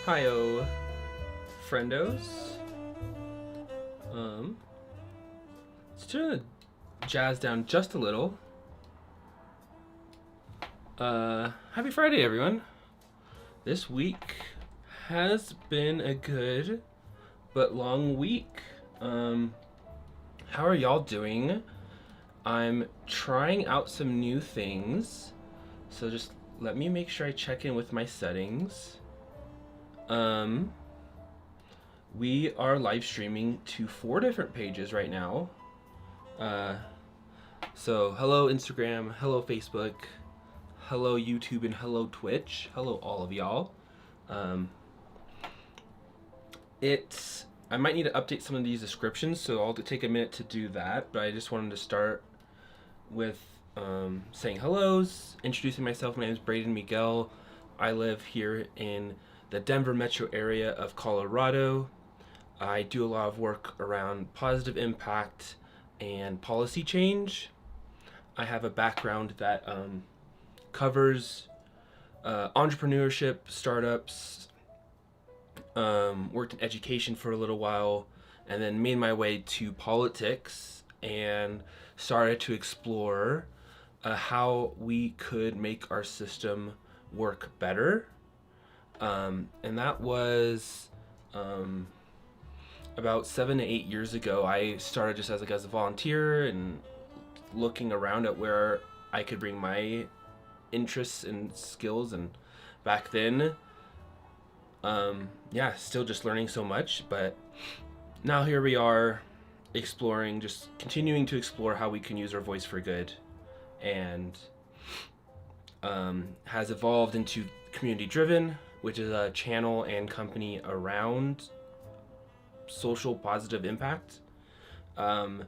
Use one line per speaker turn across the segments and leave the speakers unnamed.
Hi-oh, friendos. Let's turn the jazz down just a little. Happy Friday, everyone. This week has been a good but long week. How are y'all doing? I'm trying out some new things, so just let me make sure I check in with my settings. We are live streaming to 4 different pages right now. So hello Instagram, hello Facebook, hello YouTube, and hello Twitch. Hello all of y'all. I might need to update some of these descriptions, so I'll take a minute to do that, but I just wanted to start with saying hellos, introducing myself. My name is Braden Miguel. I live here in the Denver metro area of Colorado. I do a lot of work around positive impact and policy change. I have a background that covers entrepreneurship, startups, worked in education for a little while, and then made my way to politics and started to explore how we could make our system work better. And that was about 7 to 8 years ago. I started just as a volunteer and looking around at where I could bring my interests and skills. And back then, still just learning so much. But now here we are exploring, just continuing to explore how we can use our voice for good. And has evolved into Community Driven, which is a channel and company around social positive impact. And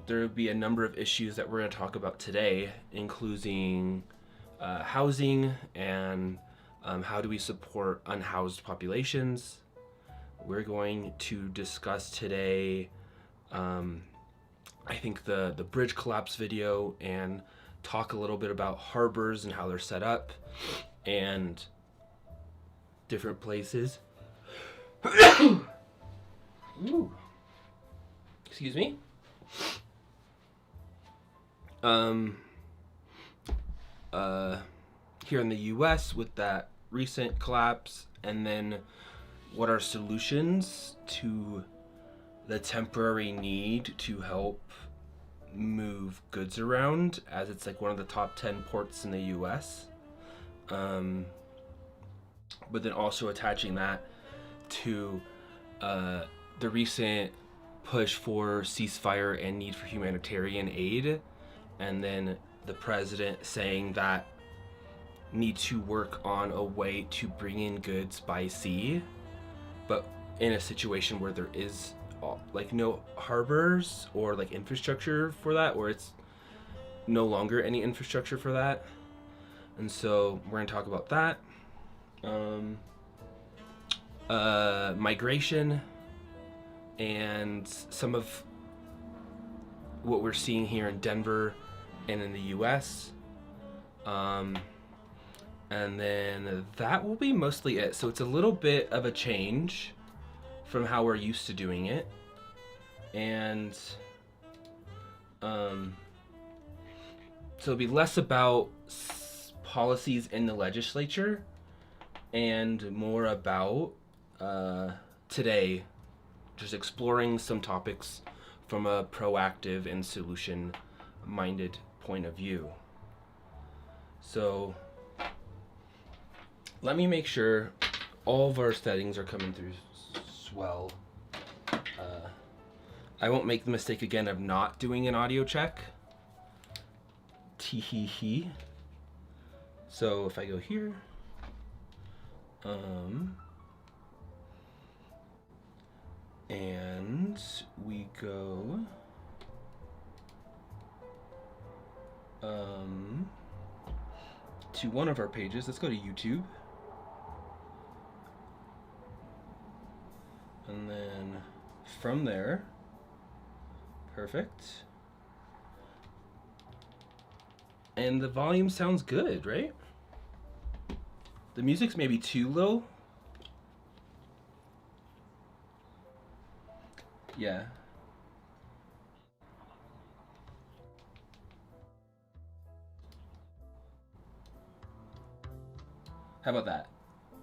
there will be a number of issues that we're going to talk about today, including housing and how do we support unhoused populations. We're going to discuss today, I think, the bridge collapse video, and talk a little bit about harbors and how they're set up and different places. Ooh. Excuse me. Here in the US with that recent collapse, and then what are solutions to the temporary need to help move goods around, as it's like one of the top 10 ports in the US. But then also attaching that to the recent push for ceasefire and need for humanitarian aid, and then the president saying that need to work on a way to bring in goods by sea, but in a situation where there is like no harbors or like infrastructure for that, or it's no longer any infrastructure for that. And so we're going to talk about that. Migration and some of what we're seeing here in Denver and in the US. And then that will be mostly it. So it's a little bit of a change from how we're used to doing it. And so it'll be less about policies in the legislature and more about today just exploring some topics from a proactive and solution-minded point of view. So let me make sure all of our settings are coming through swell. I won't make the mistake again of not doing an audio check. Tee-hee-hee. So if I go here, and we go to one of our pages. Let's go to YouTube. And then from there, perfect. And the volume sounds good, right? The music's maybe too low, Yeah. How about that?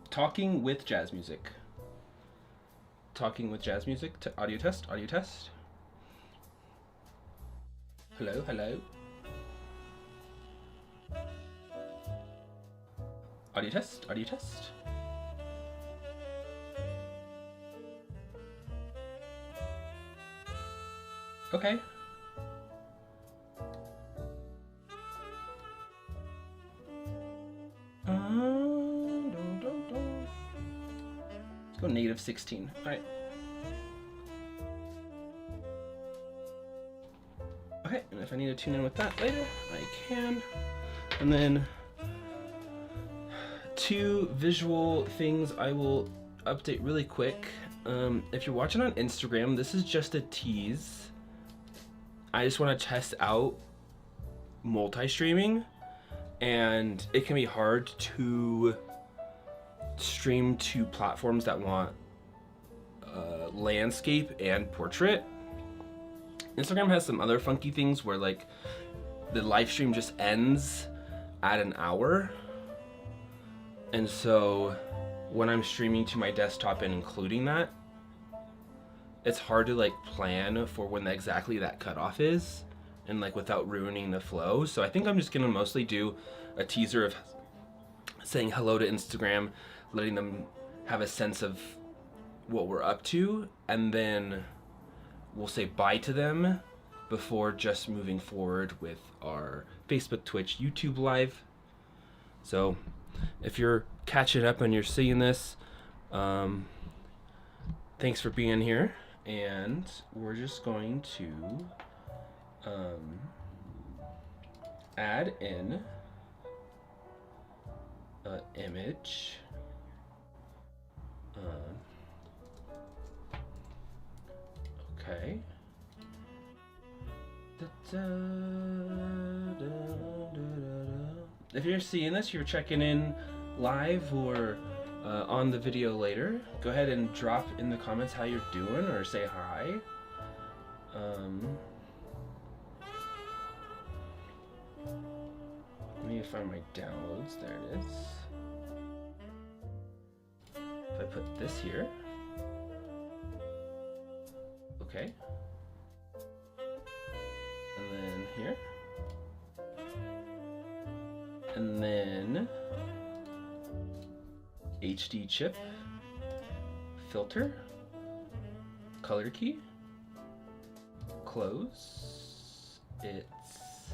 Talking with jazz music. Talking with jazz music. Audio test. Audio test. Hello. Hello. Audio test. Audio test. Okay. Let's go native 16. All right. Okay, and if I need to tune in with that later, I can. And then 2 visual things I will update really quick. If you're watching on Instagram, this is just a tease. I just want to test out multi-streaming, and it can be hard to stream to platforms that want landscape and portrait. Instagram has some other funky things where like the live stream just ends at an hour, and so when I'm streaming to my desktop and including that, it's hard to like plan for when exactly that cutoff is, and like without ruining the flow. So I think I'm just gonna mostly do a teaser of saying hello to Instagram, letting them have a sense of what we're up to, and then we'll say bye to them before just moving forward with our Facebook, Twitch, YouTube live. So if you're catching up and you're seeing this, thanks for being here. And we're just going to add in an image. Okay. If you're seeing this, you're checking in live or on the video later, go ahead and drop in the comments how you're doing or say hi. Let me find my downloads. There it is. If I put this here. Okay. And then here. And then HD chip, filter, color key, close. It's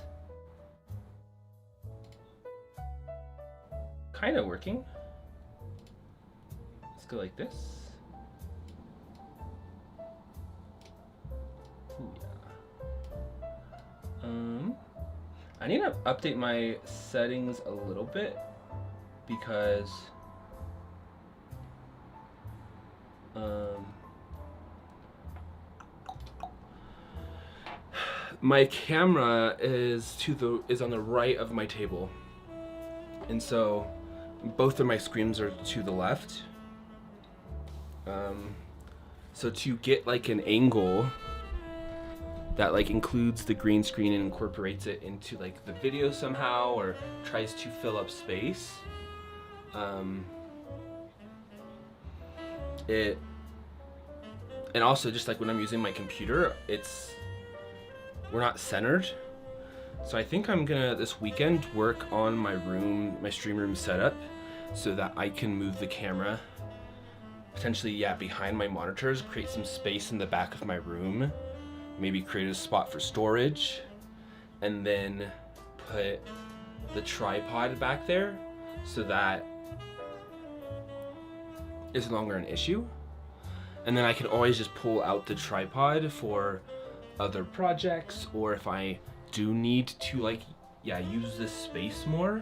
kind of working. Let's go like this. Ooh, yeah. I need to update my settings a little bit because my camera is on the right of my table, and so both of my screens are to the left. So to get like an angle that like includes the green screen and incorporates it into like the video somehow, or tries to fill up space, and also just like when I'm using my computer, we're not centered. So I think I'm gonna this weekend work on my stream room setup so that I can move the camera potentially behind my monitors, create some space in the back of my room, maybe create a spot for storage, and then put the tripod back there so that it's no longer an issue. And then I can always just pull out the tripod for other projects, or if I do need to use this space more.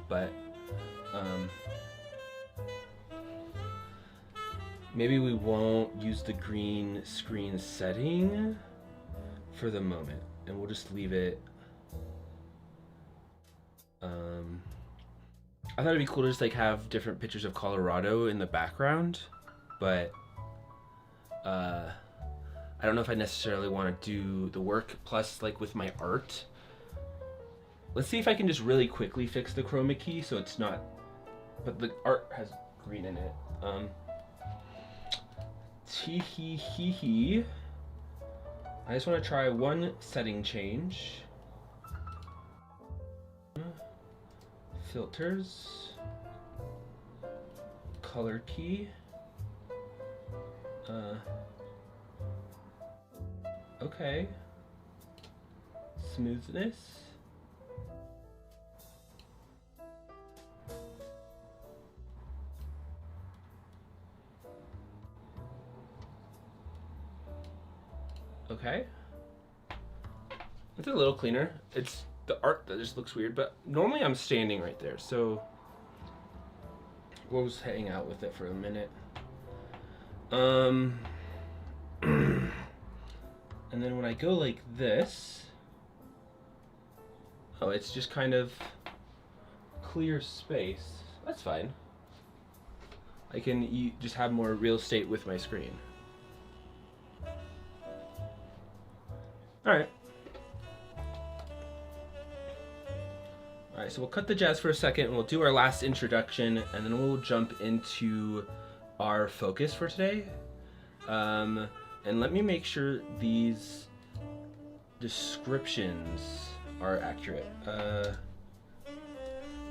But maybe we won't use the green screen setting for the moment, and we'll just leave it. I thought it'd be cool to just have different pictures of Colorado in the background, but I don't know if I necessarily want to do the work. Plus, like with my art, let's see if I can just really quickly fix the chroma key so it's not, but the art has green in it. Tee hee hee hee. I just want to try one setting change. Filters. Color key. Okay. Smoothness. Okay. It's a little cleaner. It's the art that just looks weird, but normally I'm standing right there, so we'll just hang out with it for a minute. And then when I go like this, oh, it's just kind of clear space. That's fine. I can just have more real estate with my screen. Alright. Alright, so we'll cut the jazz for a second and we'll do our last introduction and then we'll jump into our focus for today. And let me make sure these descriptions are accurate.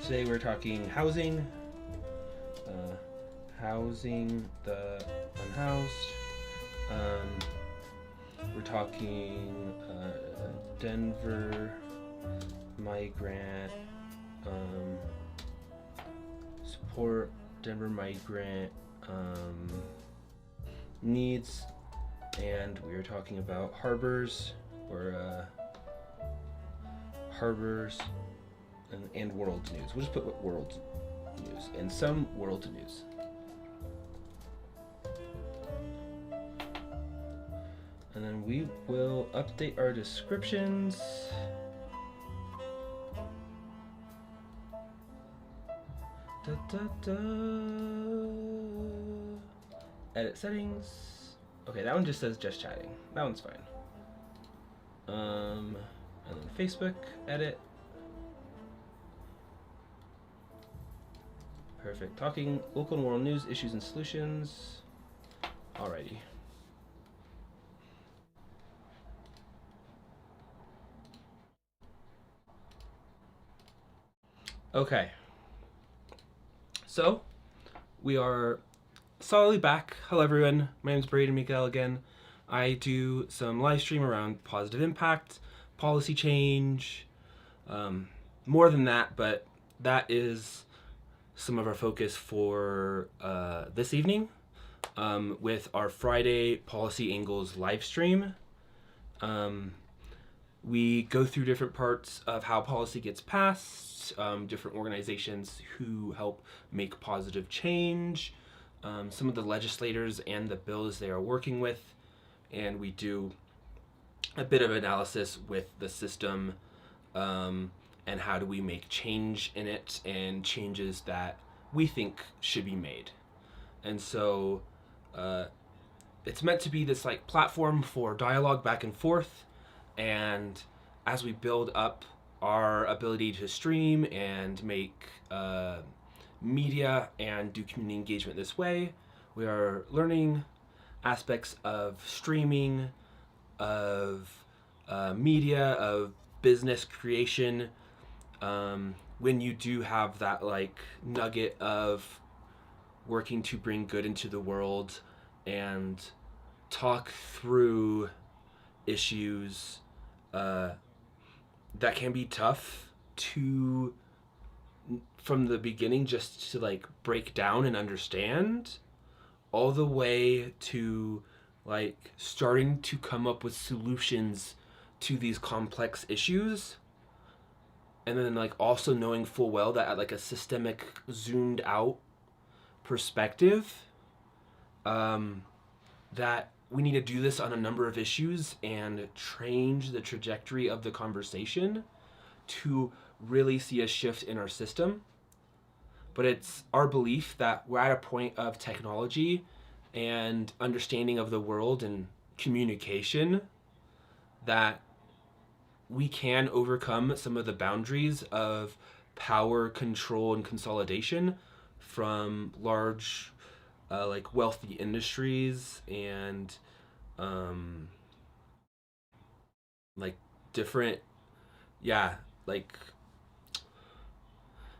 Today we're talking housing, housing the unhoused. We're talking Denver migrant, support Denver migrant needs, and we are talking about harbors or harbors and world news. We'll just put world news and some world news. And then we will update our descriptions. Da, da, da. Edit settings. Okay, that one just says just chatting. That one's fine. And then Facebook, edit. Perfect. Talking local and world news, issues and solutions. Alrighty. Okay. So, we are solidly back. Hello everyone, my name is Braden Miguel again. I do some live stream around positive impact, policy change, more than that, but that is some of our focus for this evening with our Friday Policy Angles live stream. We go through different parts of how policy gets passed, different organizations who help make positive change, some of the legislators and the bills they are working with, and we do a bit of analysis with the system and how do we make change in it and changes that we think should be made. And so it's meant to be this like platform for dialogue back and forth, and as we build up our ability to stream and make media and do community engagement this way, we are learning aspects of streaming, of media, of business creation. When you do have that like nugget of working to bring good into the world and talk through issues that can be tough to from the beginning, just to like break down and understand, all the way to like starting to come up with solutions to these complex issues, and then like also knowing full well that at like a systemic zoomed out perspective, that we need to do this on a number of issues and change the trajectory of the conversation to really see a shift in our system. But it's our belief that we're at a point of technology and understanding of the world and communication that we can overcome some of the boundaries of power, control, and consolidation from large, like wealthy industries and um, like different, yeah, like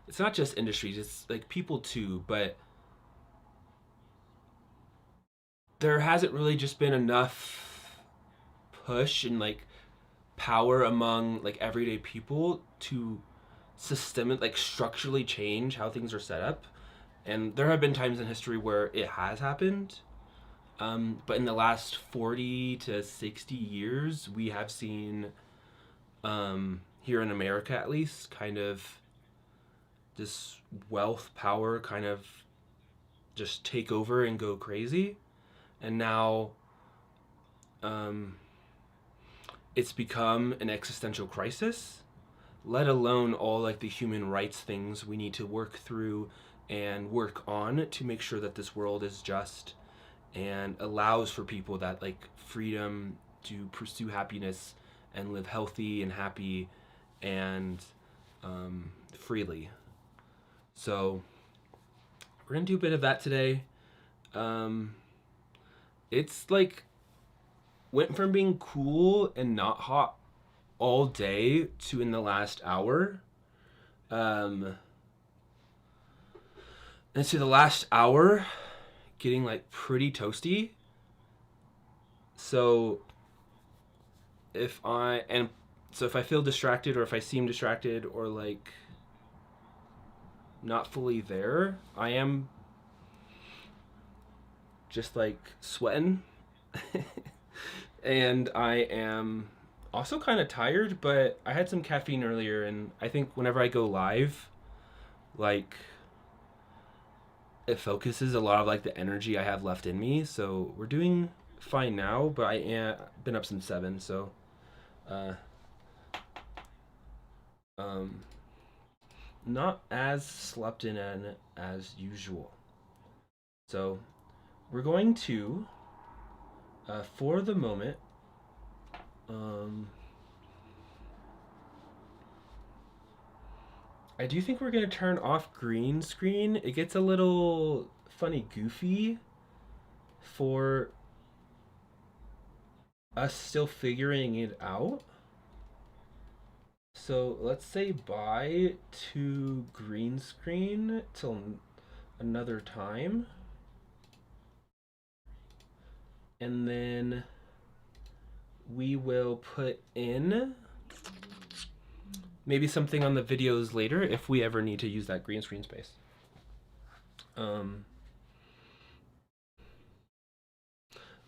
it's not just industries, it's like people too, but there hasn't really just been enough push and like power among like everyday people to systemic like structurally change how things are set up. And there have been times in history where it has happened, but in the last 40 to 60 years we have seen, here in America at least, kind of this wealth power kind of just take over and go crazy. And now um, it's become an existential crisis, let alone all like the human rights things we need to work through and work on to make sure that this world is just and allows for people that like freedom to pursue happiness and live healthy and happy and freely. So we're gonna do a bit of that today. It's like went from being cool and not hot all day to in the last hour. And so the last hour getting like pretty toasty. So if I feel distracted or if I seem distracted or like not fully there, I am just like sweating. And I am also kind of tired, but I had some caffeine earlier, and I think whenever I go live, like it focuses a lot of like the energy I have left in me. So we're doing fine now, but I am been up since 7, so uh um not as slept in as usual. So we're going to for the moment, um I do think we're gonna turn off green screen. It gets a little funny goofy for us still figuring it out. So let's say bye to green screen till another time. And then we will put in maybe something on the videos later if we ever need to use that green screen space.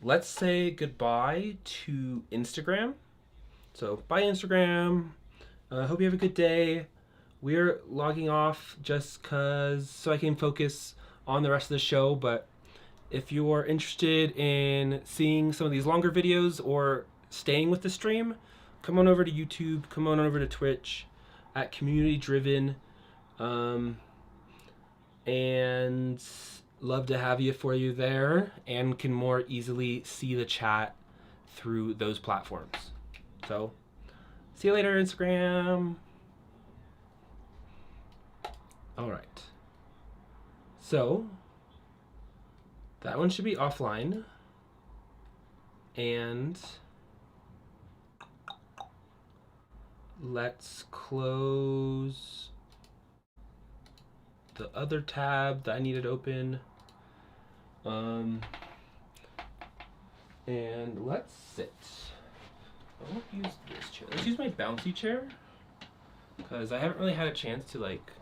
Let's say goodbye to Instagram. So bye Instagram. Hope you have a good day. We're logging off just so I can focus on the rest of the show. But if you are interested in seeing some of these longer videos or staying with the stream, come on over to YouTube. Come on over to Twitch at Community Driven. And love to have you there, and can more easily see the chat through those platforms. So see you later, Instagram. All right. So that one should be offline. And let's close the other tab that I needed open. And let's sit. I won't use this chair. Let's use my bouncy chair, because I haven't really had a chance to like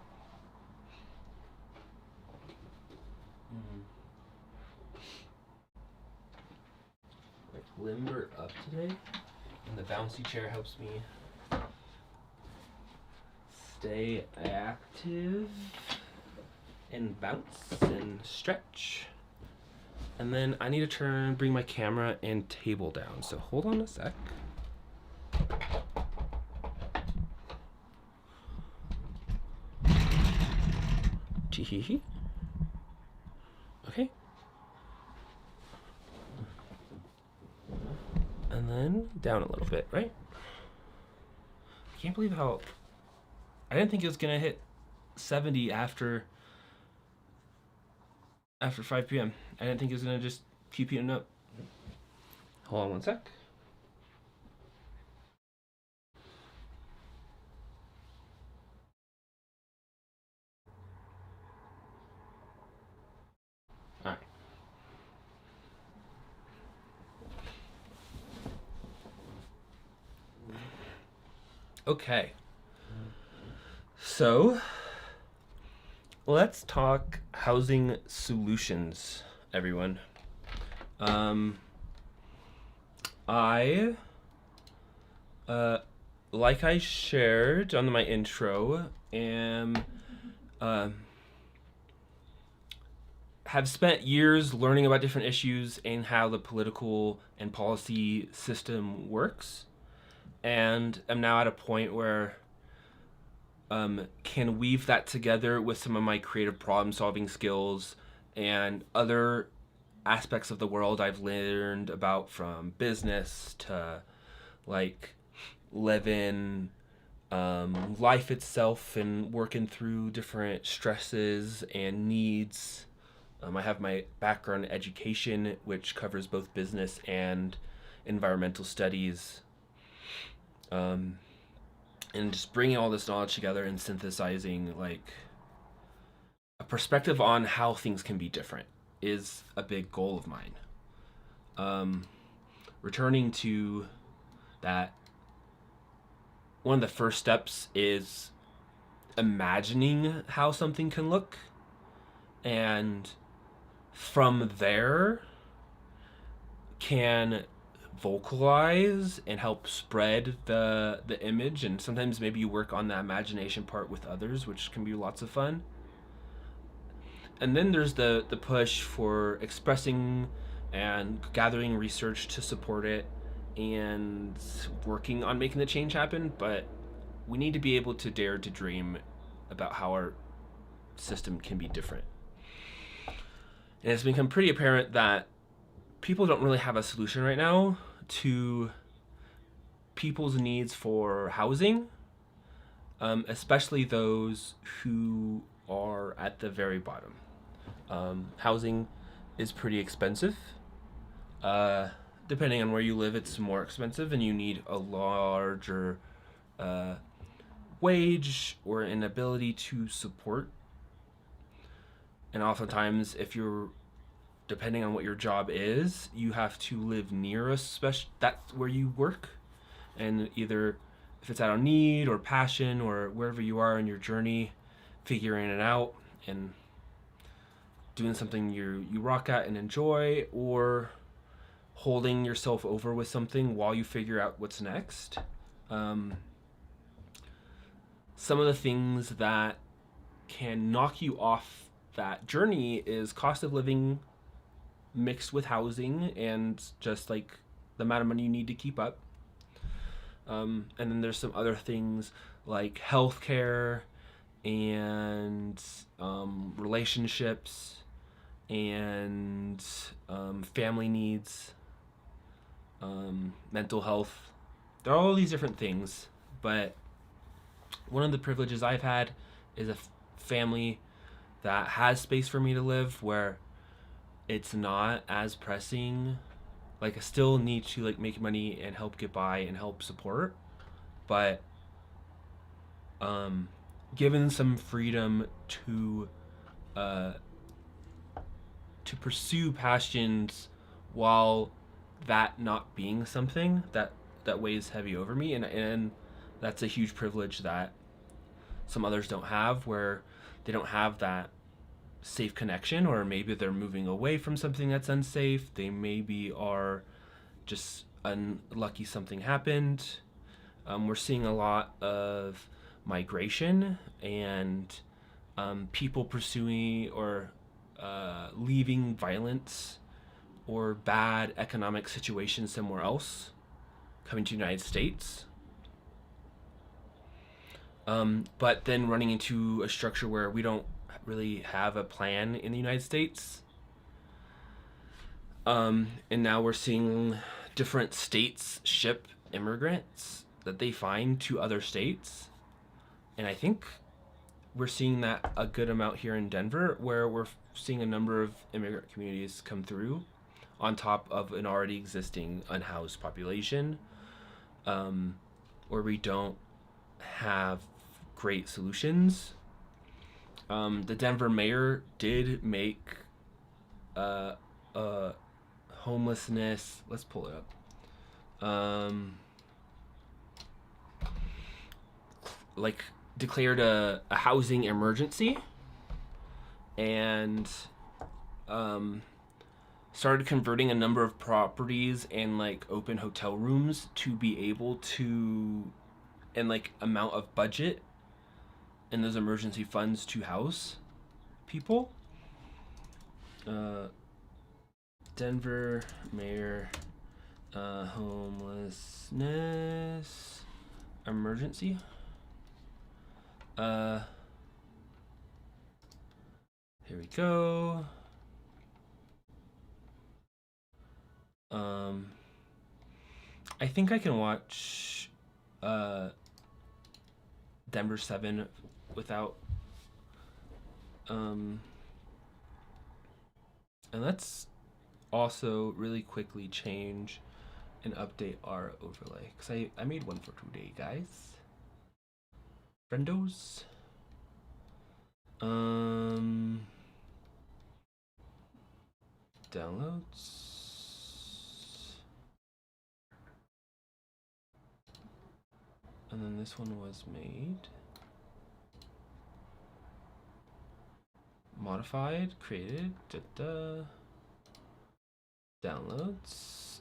limber up today, and the bouncy chair helps me stay active and bounce and stretch. And then I need to bring my camera and table down, so hold on a sec. Tee-hee-hee. Okay. And then down a little bit, right? I can't believe how... I didn't think it was going to hit 70 after 5 p.m. I didn't think it was going to just keep heating up. Hold on one sec. All right. Okay. So, let's talk housing solutions, everyone. I, like I shared on my intro, have spent years learning about different issues and how the political and policy system works, and am now at a point where can weave that together with some of my creative problem solving skills and other aspects of the world I've learned about, from business to like living life itself and working through different stresses and needs. I have my background in education, which covers both business and environmental studies. And just bringing all this knowledge together and synthesizing like a perspective on how things can be different is a big goal of mine. Returning to that, one of the first steps is imagining how something can look, and from there can vocalize and help spread the image. And sometimes maybe you work on the imagination part with others, which can be lots of fun. And then there's the push for expressing and gathering research to support it and working on making the change happen. But we need to be able to dare to dream about how our system can be different. And it's become pretty apparent that people don't really have a solution right now to people's needs for housing, especially those who are at the very bottom. Housing is pretty expensive. Depending on where you live, it's more expensive, and you need a larger wage or an ability to support. And oftentimes, if you're, depending on what your job is, you have to live near that's where you work, and either if it's out of need or passion or wherever you are in your journey, figuring it out and doing something you rock at and enjoy, or holding yourself over with something while you figure out what's next. Some of the things that can knock you off that journey is cost of living mixed with housing and just like the amount of money you need to keep up. And then there's some other things like healthcare and relationships and family needs, mental health. There are all these different things, but one of the privileges I've had is a family that has space for me to live, where it's not as pressing. Like, I still need to like make money and help get by and help support, but given some freedom to pursue passions while that not being something that weighs heavy over me, and that's a huge privilege that some others don't have, where they don't have that safe connection, or maybe they're moving away from something that's unsafe. They maybe are just unlucky something happened. We're seeing a lot of migration and people pursuing or leaving violence or bad economic situations somewhere else, coming to the United States. But then running into a structure where we don't really have a plan in the United States. And now we're seeing different states ship immigrants that they find to other states. And I think we're seeing that a good amount here in Denver, where we're seeing a number of immigrant communities come through on top of an already existing unhoused population, where we don't have great solutions. The Denver mayor did make homelessness, let's pull it up, like declared a housing emergency, and started converting a number of properties and like open hotel rooms to be able to, and like amount of budget in those emergency funds to house people. Denver mayor homelessness emergency. Here we go. I think I can watch Denver 7 without and let's also really quickly change and update our overlay, because I made one for today, guys. Friendos. Downloads. And then this one was made. Modified, created, downloads.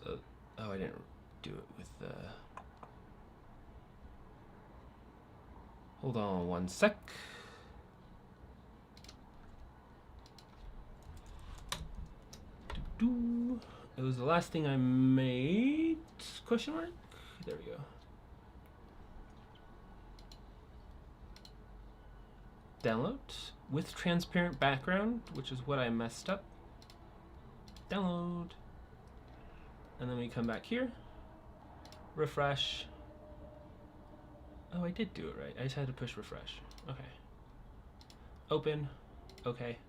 Oh, I didn't do it with the. Hold on one sec. It was the last thing I made? Question mark? There we go. Download with transparent background, which is what I messed up. Download. And then we come back here. Refresh. Oh, I did do it right. I just had to push refresh. Okay. Open. Okay.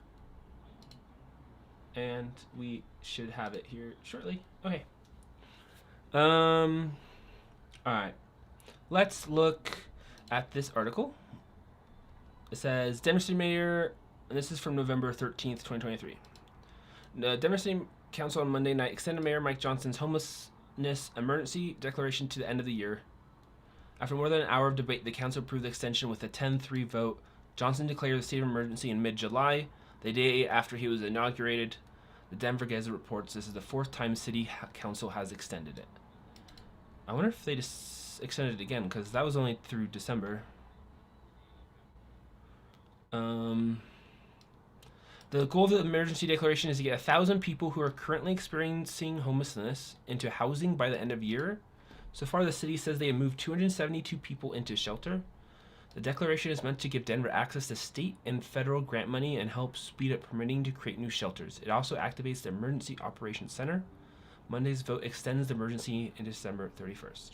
And we should have it here shortly. Okay. All right. Let's look at this article. It says Denver City Mayor, and this is from November 13th, 2023. The Denver City Council on Monday night extended Mayor Mike Johnson's homelessness emergency declaration to the end of the year. After more than an hour of debate, the council approved the extension with a 10-3 vote. Johnson declared the state of emergency in mid-July, the day after he was inaugurated. The Denver Gazette reports this is the fourth time City Council has extended it. I wonder if they just extended it again, because that was only through December. The goal of the emergency declaration is to get 1,000 people who are currently experiencing homelessness into housing by the end of year. So far, the city says they have moved 272 people into shelter. The declaration is meant to give Denver access to state and federal grant money and help speed up permitting to create new shelters. It also activates the Emergency Operations Center. Monday's vote extends the emergency into December 31st.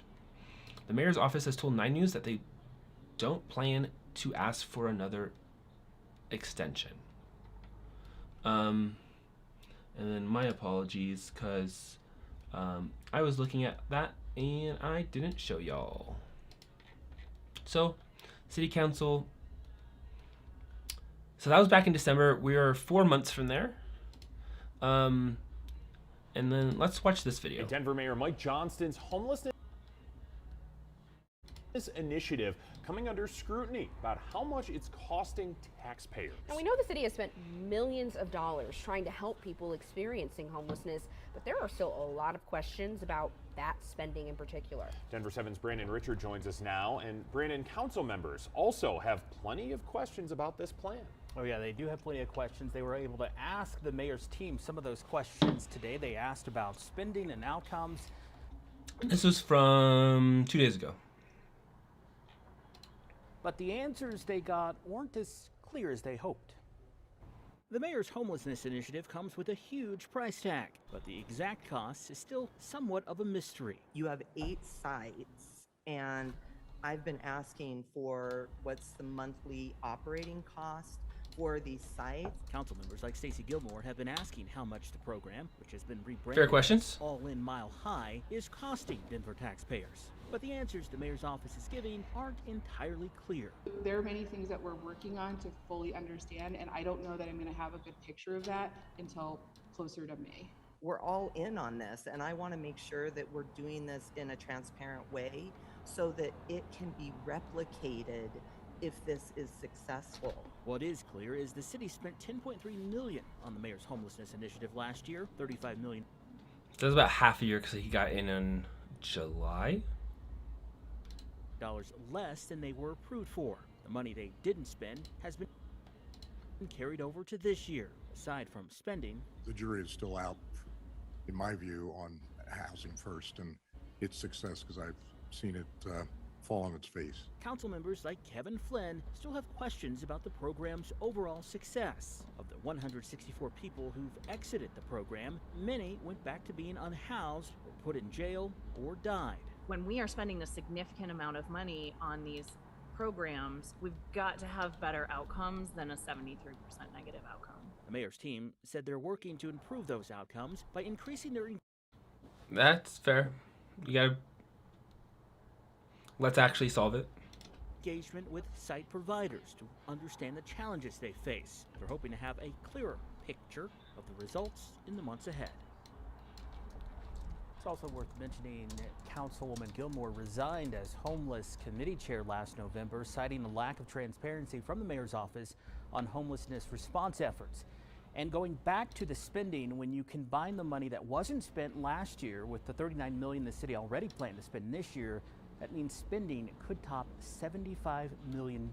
The mayor's office has told 9 News that they don't plan to ask for another extension. And then my apologies, because I was looking at that and I didn't show y'all. So, City Council. So that was back in December. We are 4 months from there. And then let's watch this video.
Denver Mayor Mike Johnston's homelessness initiative coming under scrutiny about how much it's costing taxpayers.
Now, we know the city has spent millions of dollars trying to help people experiencing homelessness, but there are still a lot of questions about that spending in particular.
Denver 7's Brandon Richard joins us now, and Brandon, council members also have plenty of questions about this plan.
Oh yeah, they do have plenty of questions. They were able to ask the mayor's team some of those questions today. They asked about spending and outcomes.
This was from 2 days ago.
But the answers they got weren't as clear as they hoped. The mayor's homelessness initiative comes with a huge price tag, but the exact cost is still somewhat of a mystery.
You have 8 sites, and I've been asking for what's the monthly operating cost for these sites.
Council members like Stacey Gilmore have been asking how much the program, which has been rebranded
Fair questions.
as All In Mile High, is costing Denver taxpayers. But the answers the mayor's office is giving aren't entirely clear.
There are many things that we're working on to fully understand, and I don't know that I'm going to have a good picture of that until closer to May.
We're all in on this, and I want to make sure that we're doing this in a transparent way so that it can be replicated if this is successful.
What is clear is the city spent $10.3 million on the mayor's homelessness initiative last year, $35 million.
That was about half a year because he got in July.
Less than they were approved for. The money they didn't spend has been carried over to this year. Aside from spending,
the jury is still out, in my view, on housing first and its success, because I've seen it fall on its face.
council members like Kevin Flynn still have questions about the program's overall success. Of the 164 people who've exited the program, many went back to being unhoused or put in jail or died.
When we are spending a significant amount of money on these programs, we've got to have better outcomes than a 73% negative outcome.
The mayor's team said they're working to improve those outcomes by increasing their
That's fair. You gotta. Let's actually solve it.
engagement with site providers to understand the challenges they face. They're hoping to have a clearer picture of the results in the months ahead. It's also worth mentioning Councilwoman Gilmore resigned as homeless committee chair last November, citing a lack of transparency from the mayor's office on homelessness response efforts. And going back to the spending, when you combine the money that wasn't spent last year with the $39 million the city already planned to spend this year, that means spending could top $75 million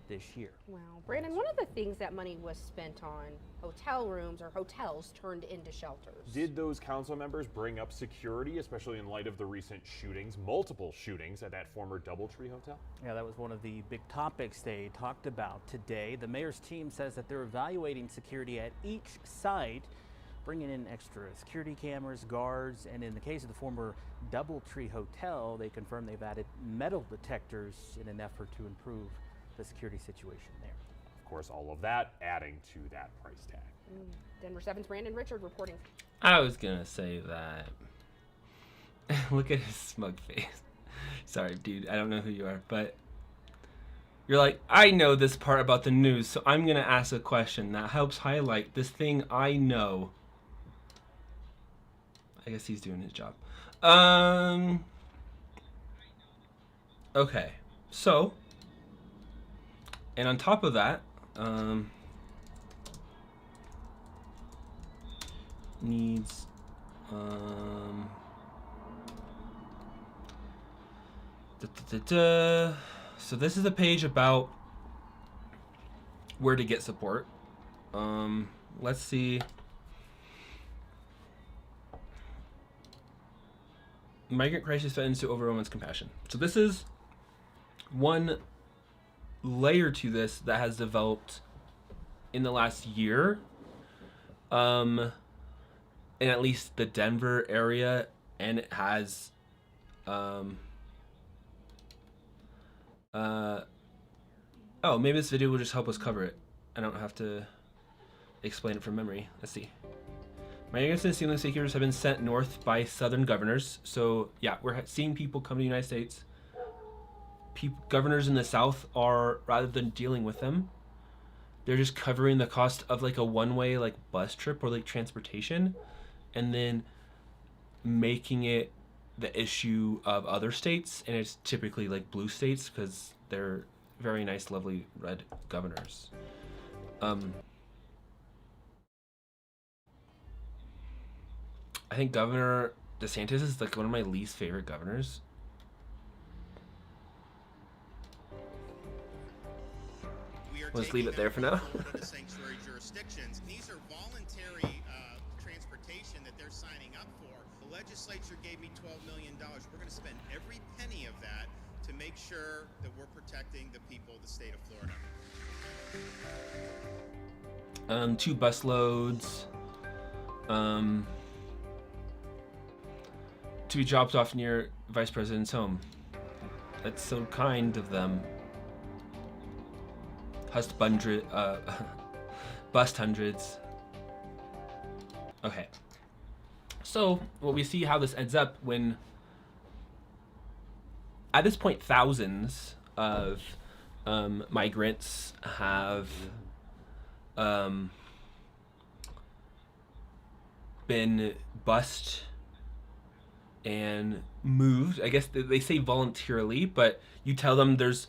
this year.
Wow. Brandon, one of the things that money was spent on, hotel rooms or hotels turned into shelters.
Did those council members bring up security, especially in light of the recent shootings, multiple shootings at that former Doubletree Hotel?
Yeah, that was one of the big topics they talked about today. The mayor's team says that they're evaluating security at each site, bringing in extra security cameras, guards, and in the case of the former Doubletree Hotel, they confirmed they've added metal detectors in an effort to improve the security situation there.
Of course, all of that adding to that price tag.
Denver 7's Brandon Richard reporting.
I was gonna say that. Look at his smug face. Sorry, dude. I don't know who you are, but you're like, I know this part about the news, so I'm gonna ask a question that helps highlight this thing I know. I guess he's doing his job. Okay, so, and on top of that, needs, So this is a page about where to get support. Let's see. Migrant crisis threatens to overwhelm its compassion. So this is one layer to this that has developed in the last year, in at least the Denver area, and it has oh, maybe this video will just help us cover it. I don't have to explain it from memory. Let's see. Migrants and asylum seekers have been sent north by southern governors. So yeah, we're seeing people come to the United States. Governors in the south are, rather than dealing with them, they're just covering the cost of like a one-way like bus trip or like transportation, and then making it the issue of other states, and it's typically like blue states because they're very nice, lovely red governors. I think Governor DeSantis is like one of my least favorite governors. Let's leave it there for now.
Sanctuary jurisdictions. These are voluntary transportation that they're signing up for. The legislature gave me $12 million. We're going to spend every penny of that to make sure that we're protecting the people of the state of Florida.
2 bus loads to be dropped off near Vice President's home. That's so kind of them. Bust hundreds. Okay. So, well, we see how this ends up when, at this point, thousands of migrants have been bussed and moved. I guess they say voluntarily, but you tell them there's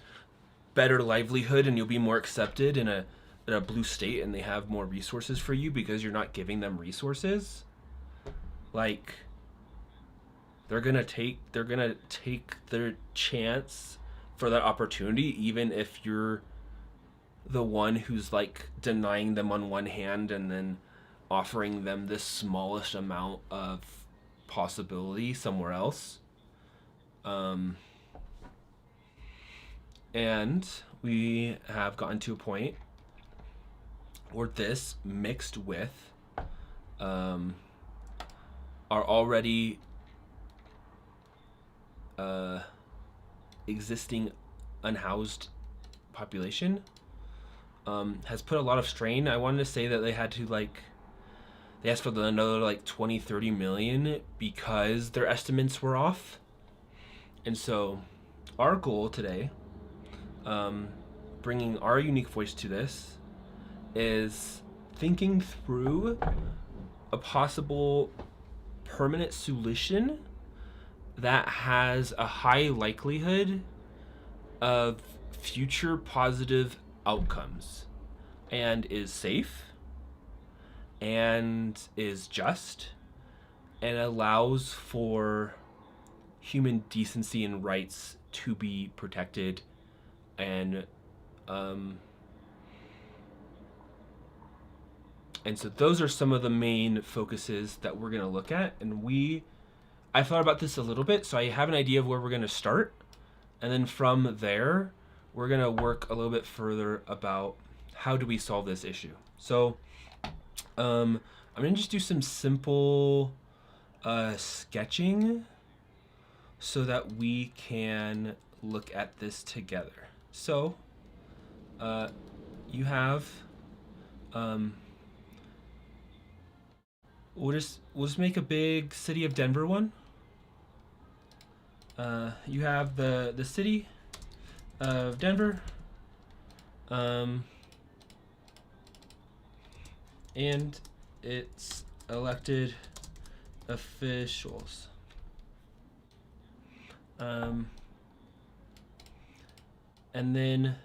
better livelihood and you'll be more accepted in a blue state, and they have more resources for you because you're not giving them resources. Like, they're gonna take their chance for that opportunity, even if you're the one who's like denying them on one hand and then offering them the smallest amount of possibility somewhere else. And we have gotten to a point where this, mixed with our already existing unhoused population, has put a lot of strain. I wanted to say that they had to they asked for another 20-30 million because their estimates were off. And so our goal today, bringing our unique voice to this, is thinking through a possible permanent solution that has a high likelihood of future positive outcomes and is safe and is just and allows for human decency and rights to be protected. And so those are some of the main focuses that we're going to look at. And I thought about this a little bit, so I have an idea of where we're going to start. And then from there, we're going to work a little bit further about how do we solve this issue. So I'm going to just do some simple sketching so that we can look at this together. So you have, we'll just make a big city of Denver one. You have the city of Denver, and its elected officials. And then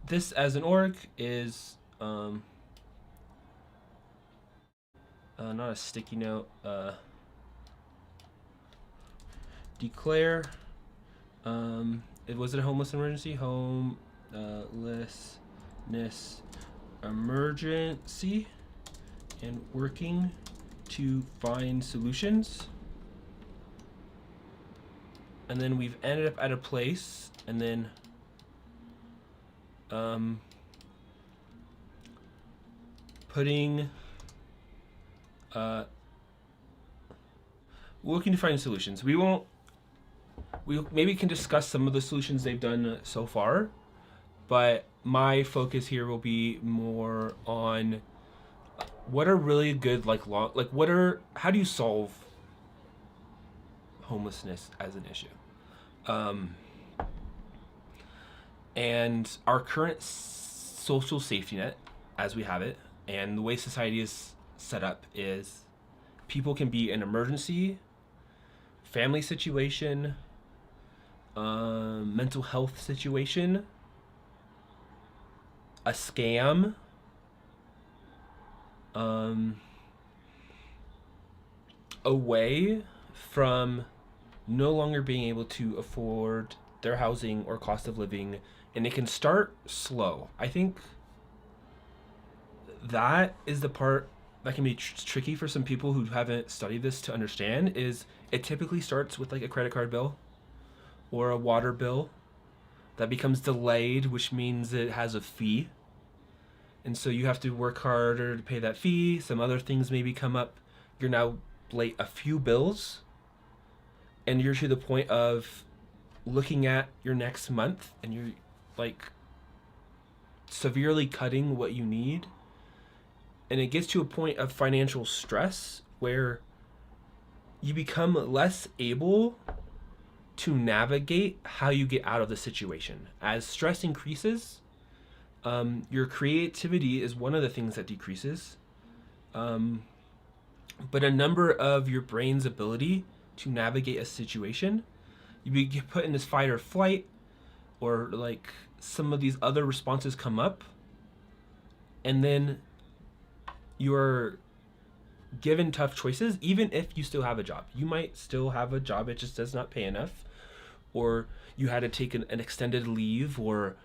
this as an org is not a sticky note. Declare. Was it a homeless emergency? Homelessness emergency, and working to find solutions. And then we've ended up at a place, and then putting looking to find solutions. We maybe can discuss some of the solutions they've done so far, but my focus here will be more on what are really good how do you solve homelessness as an issue. And our current social safety net, as we have it, and the way society is set up, is people can be an emergency, family situation, mental health situation, a scam, away from no longer being able to afford their housing or cost of living. And it can start slow. I think that is the part that can be tricky for some people who haven't studied this to understand. Is it typically starts with like a credit card bill or a water bill that becomes delayed, which means it has a fee. And so you have to work harder to pay that fee. Some other things maybe come up. You're now late a few bills, and you're to the point of looking at your next month, and you're like severely cutting what you need. And it gets to a point of financial stress where you become less able to navigate how you get out of the situation. As stress increases, your creativity is one of the things that decreases. But a number of your brain's ability to navigate a situation, you get put in this fight or flight, or like some of these other responses come up, and then you're given tough choices. Even if you still have a job, you might still have a job, it just does not pay enough, or you had to take an extended leave, or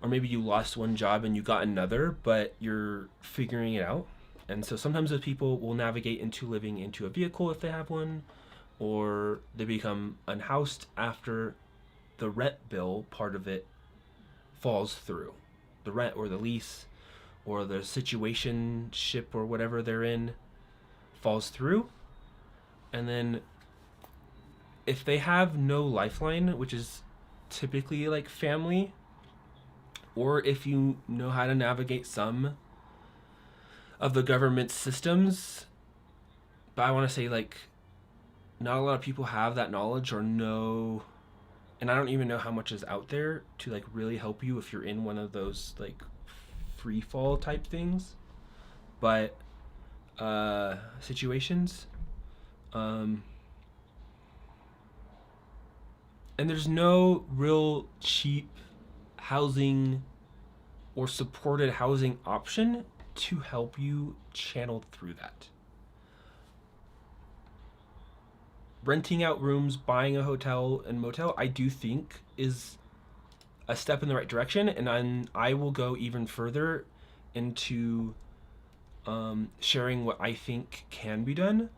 maybe you lost one job and you got another, but you're figuring it out. And so sometimes those people will navigate into living into a vehicle if they have one, or they become unhoused after the rent bill part of it falls through. The rent or the lease or the situationship or whatever they're in falls through. And then if they have no lifeline, which is typically like family, or if you know how to navigate some of the government systems, but I want to say like not a lot of people have that knowledge or know, and I don't even know how much is out there to like really help you if you're in one of those like free fall type things, but situations. And there's no real cheap housing or supported housing option to help you channel through that. Renting out rooms, buying a hotel and motel, I do think is a step in the right direction, and I will go even further into sharing what I think can be done.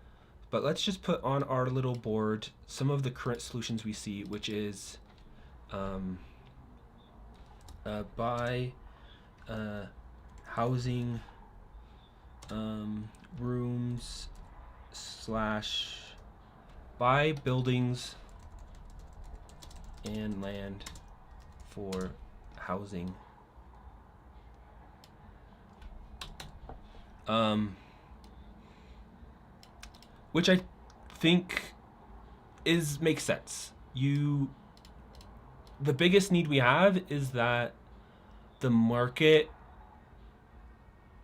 But let's just put on our little board some of the current solutions we see, which is buy housing rooms / buy buildings and land for housing. Which I think makes sense. The biggest need we have is that the market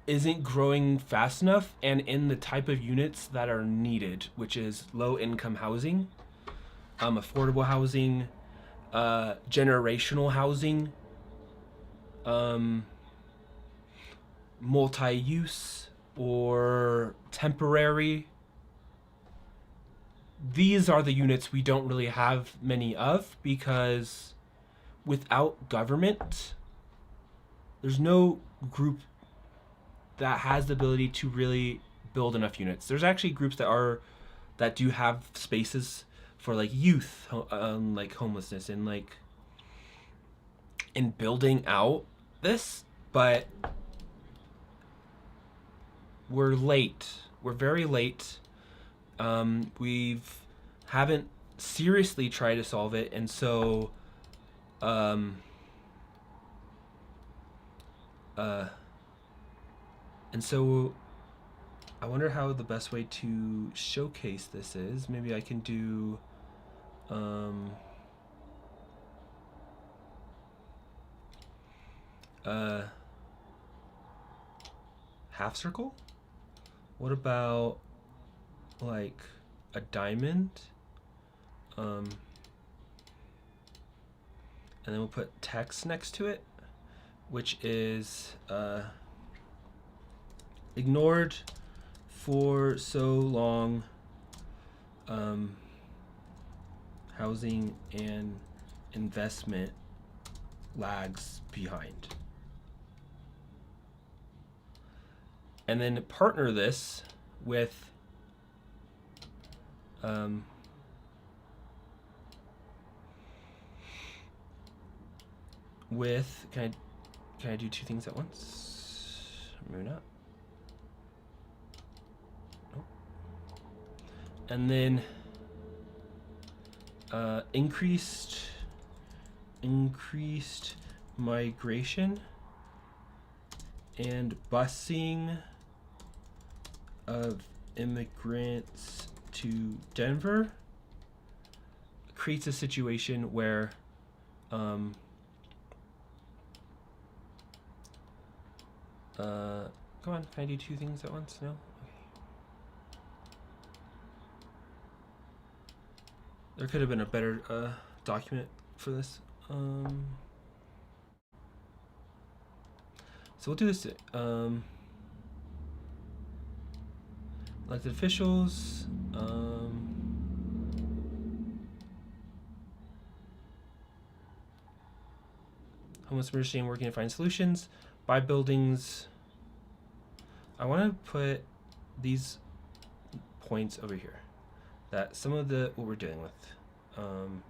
isn't growing fast enough and in the type of units that are needed, which is low income housing, affordable housing, generational housing, multi-use or temporary. These are the units we don't really have many of, because without government, there's no group that has the ability to really build enough units. There's actually groups that do have spaces for like youth, like homelessness, and like in building out this, but we're late. We're very late. Haven't seriously tried to solve it, and so I wonder how the best way to showcase this is. Maybe I can do half circle? What about like a diamond? And then we'll put text next to it, which is ignored for so long, housing and investment lags behind. And then partner this with with, can I do two things at once? Maybe not. Nope. And then increased migration and busing of immigrants to Denver creates a situation where come on, can I do two things at once? No? Okay. There could have been a better document for this. So we'll do this. Elected officials. Homeless emergency and working to find solutions. Buy buildings. I want to put these points over here. That some of the what we're dealing with. Come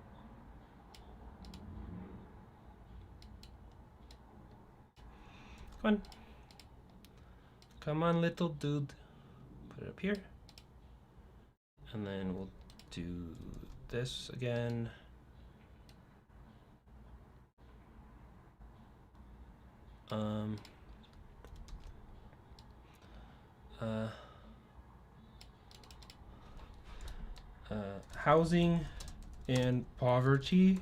on. Come on, little dude. Put it up here. And then we'll do this again. Housing and poverty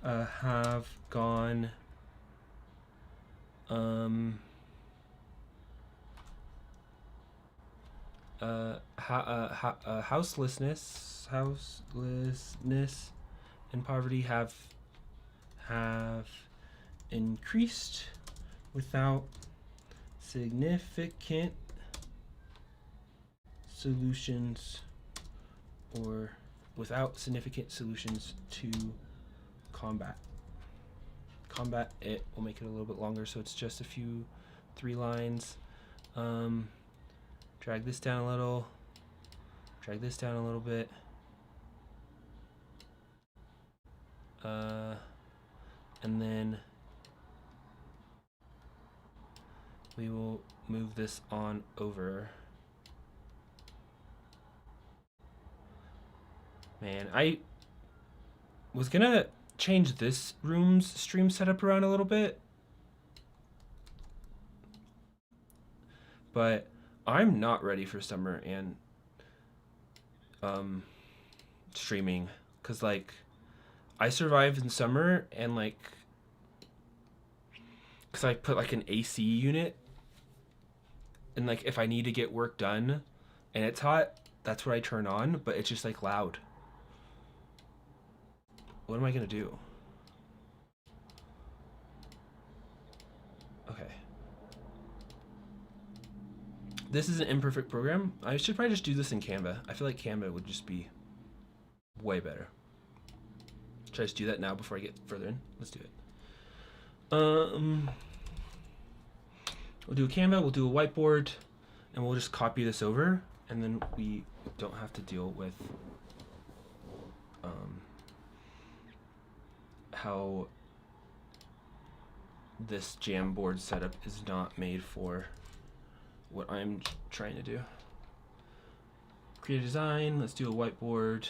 have gone houselessness and poverty have increased without significant solutions to combat it. We'll make it a little bit longer so it's just a few 3 lines. Drag this down a little, drag this down a little bit, and then we will move this on over. Man, I was gonna change this room's stream setup around a little bit, but I'm not ready for summer and streaming, cause like I survived in summer and like cause I put like an AC unit and like if I need to get work done and it's hot, that's what I turn on, but it's just like loud. What am I gonna do? Okay. This is an imperfect program. I should probably just do this in Canva. I feel like Canva would just be way better. Should I just do that now before I get further in? Let's do it. We'll do a Canva, we'll do a whiteboard, and we'll just copy this over, and then we don't have to deal with how this Jamboard setup is not made for what I'm trying to do. Create a design, let's do a whiteboard.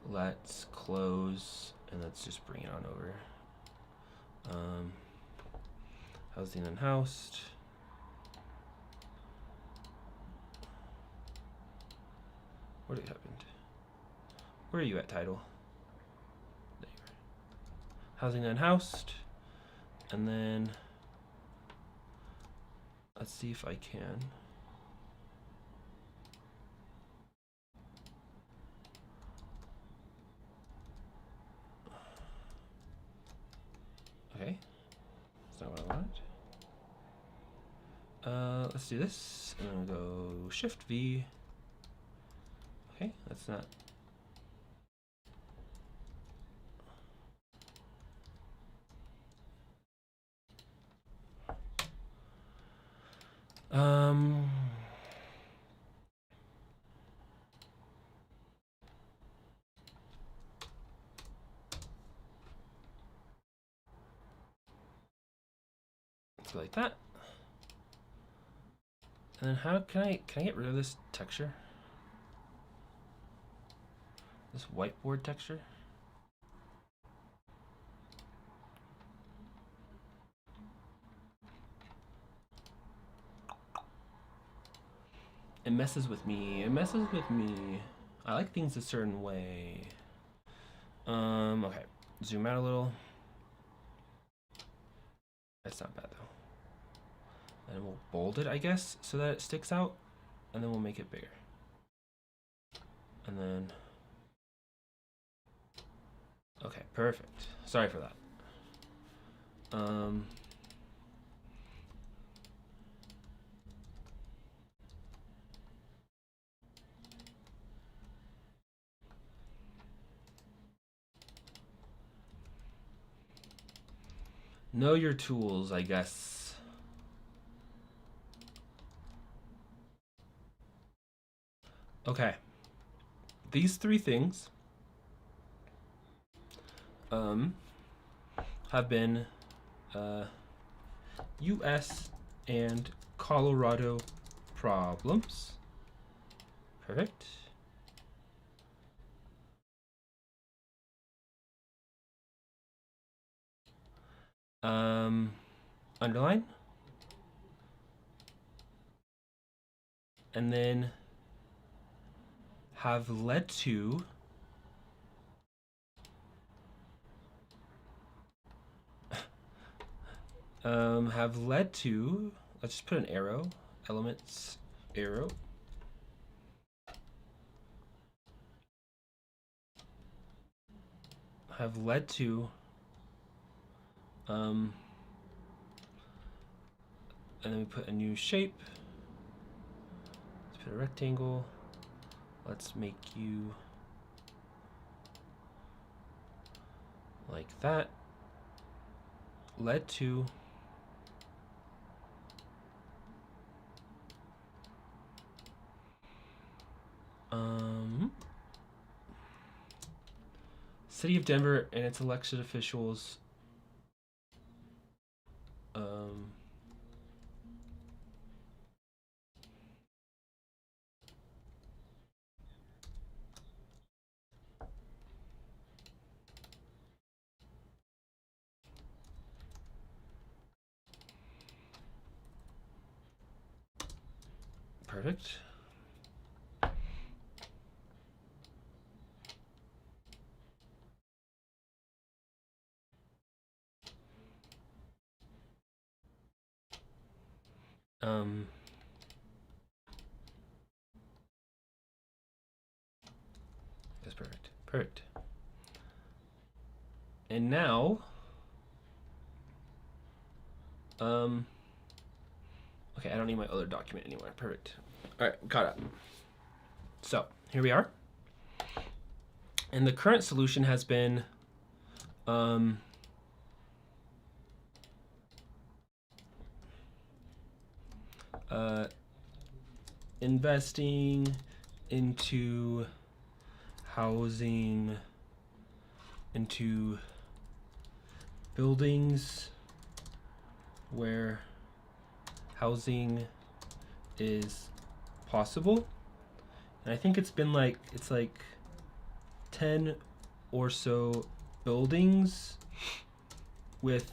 Let's close, and let's just bring it on over. Housing unhoused. What happened? Where are you at, title? There you are. Housing unhoused. And then let's see if I can. Okay. That's not what I wanted. Let's do this. And I'm gonna go Shift V. Okay, that's not. So like that. And then how can I get rid of this texture? This whiteboard texture? It messes with me. It messes with me. I like things a certain way. Okay. Zoom out a little. That's not bad though. And we'll bold it, I guess, so that it sticks out. And then we'll make it bigger. And then... Okay, perfect. Sorry for that. Know your tools, I guess. Okay. These three things have been US and Colorado problems. Perfect. Underline. And then have led to let's just put an arrow, elements, arrow. Have led to and then we put a new shape. Let's put a rectangle. Let's make you like that. Led to City of Denver and its elected officials perfect. That's perfect. Perfect. And now, okay, I don't need my other document anymore. Perfect. All right, caught up. So here we are. And the current solution has been, investing into housing, into buildings where housing is possible. And I think it's been like, it's like 10 or so buildings with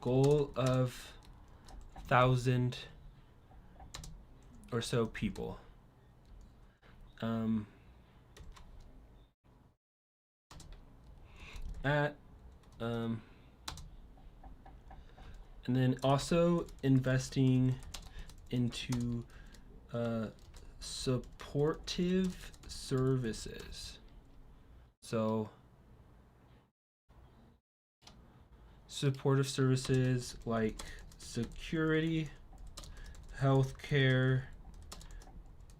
goal of 1,000 or so people. And then also investing into supportive services. So supportive services like security, healthcare,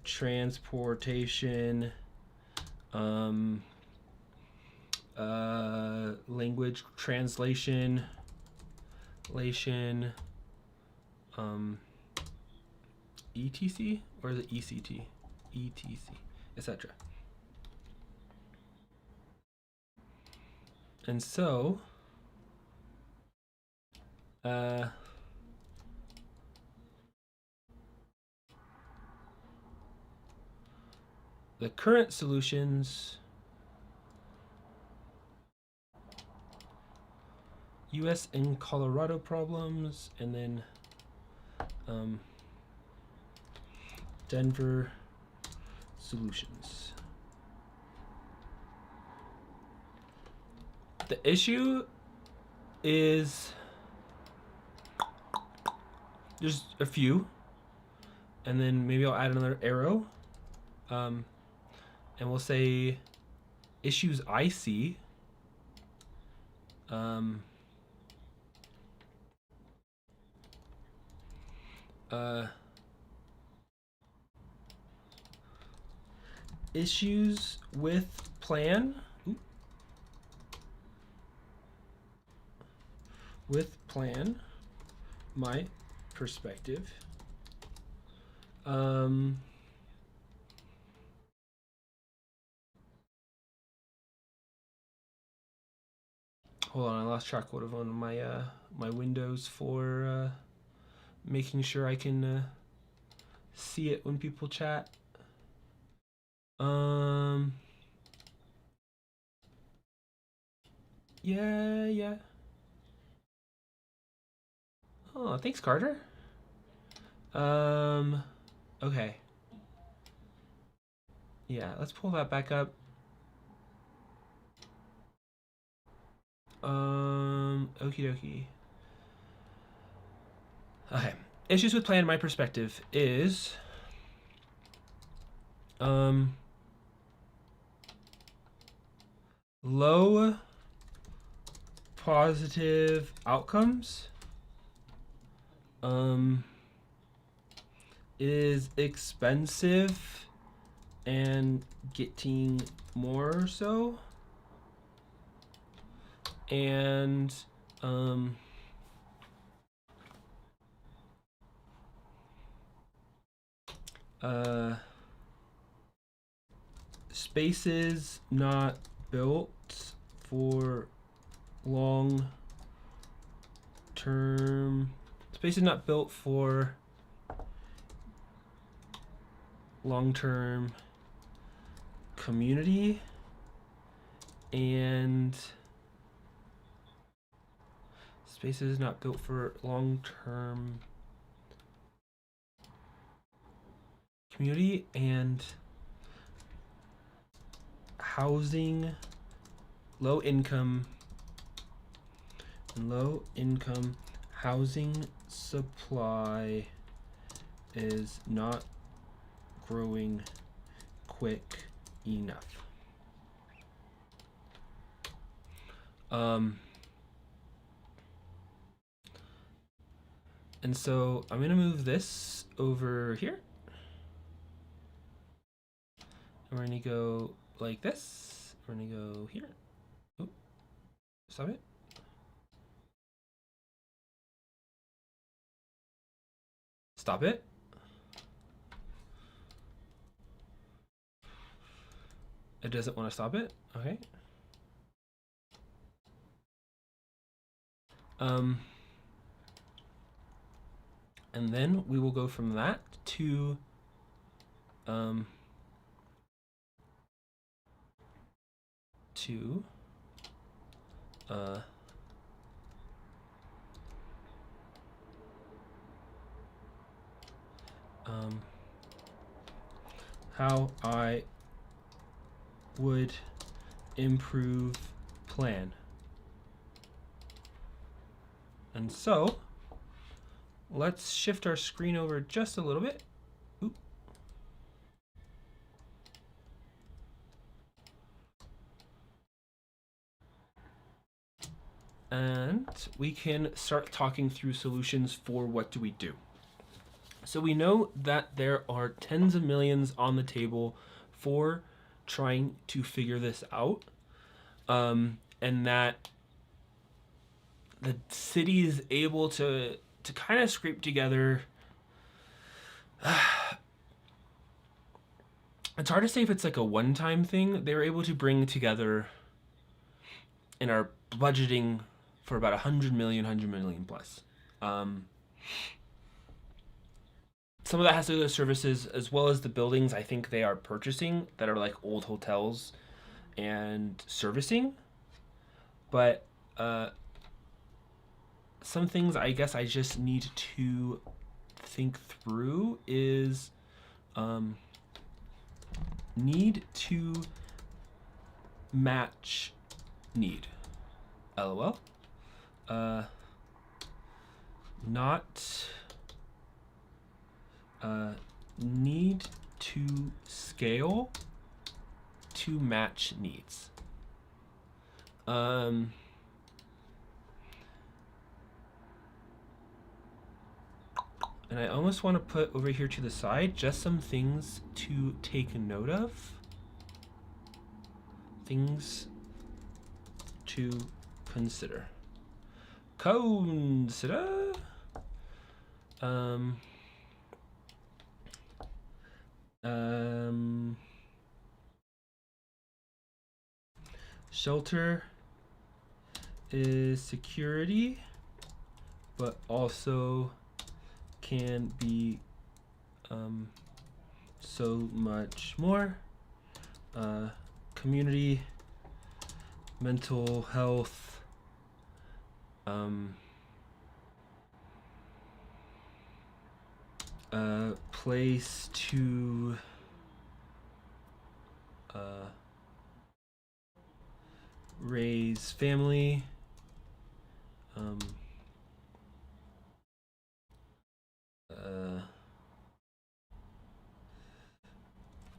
transportation, language translation, etc. or is it ECT, etc, etc. And so the current solutions, US and Colorado problems, and then Denver solutions. The issue is there's a few, and then maybe I'll add another arrow, and we'll say issues I see. Issues with plan. With plan, my perspective. Hold on, I lost track of one of my my windows for making sure I can see it when people chat. Yeah. Oh, thanks, Carter. Okay. Yeah, let's pull that back up. Okie dokie. Okay. Issues with plan, my perspective is low positive outcomes. Is expensive and getting more so. And spaces not built for long term. Spaces not built for long-term community, and spaces not built for long-term community and housing, low income housing supply is not growing quick enough. And so I'm gonna move this over here. And we're gonna go like this. We're gonna go here. Oh, stop it. Stop it. It doesn't want to stop it. Okay. And then we will go from that to how I would improve plan. And so let's shift our screen over just a little bit. Oop. And we can start talking through solutions for what do we do. So we know that there are tens of millions on the table for trying to figure this out, and that the city is able to kind of scrape together. It's hard to say if it's like a one-time thing. They were able to bring together in our budgeting for about 100 million plus some of that has to do with services as well as the buildings I think they are purchasing that are like old hotels and servicing. But some things I guess I just need to think through is need to match need. LOL. Not need to scale to match needs. And I almost want to put over here to the side just some things to take note of. Things to consider. Consider. Shelter is security, but also can be so much more. Community, mental health, place to raise family,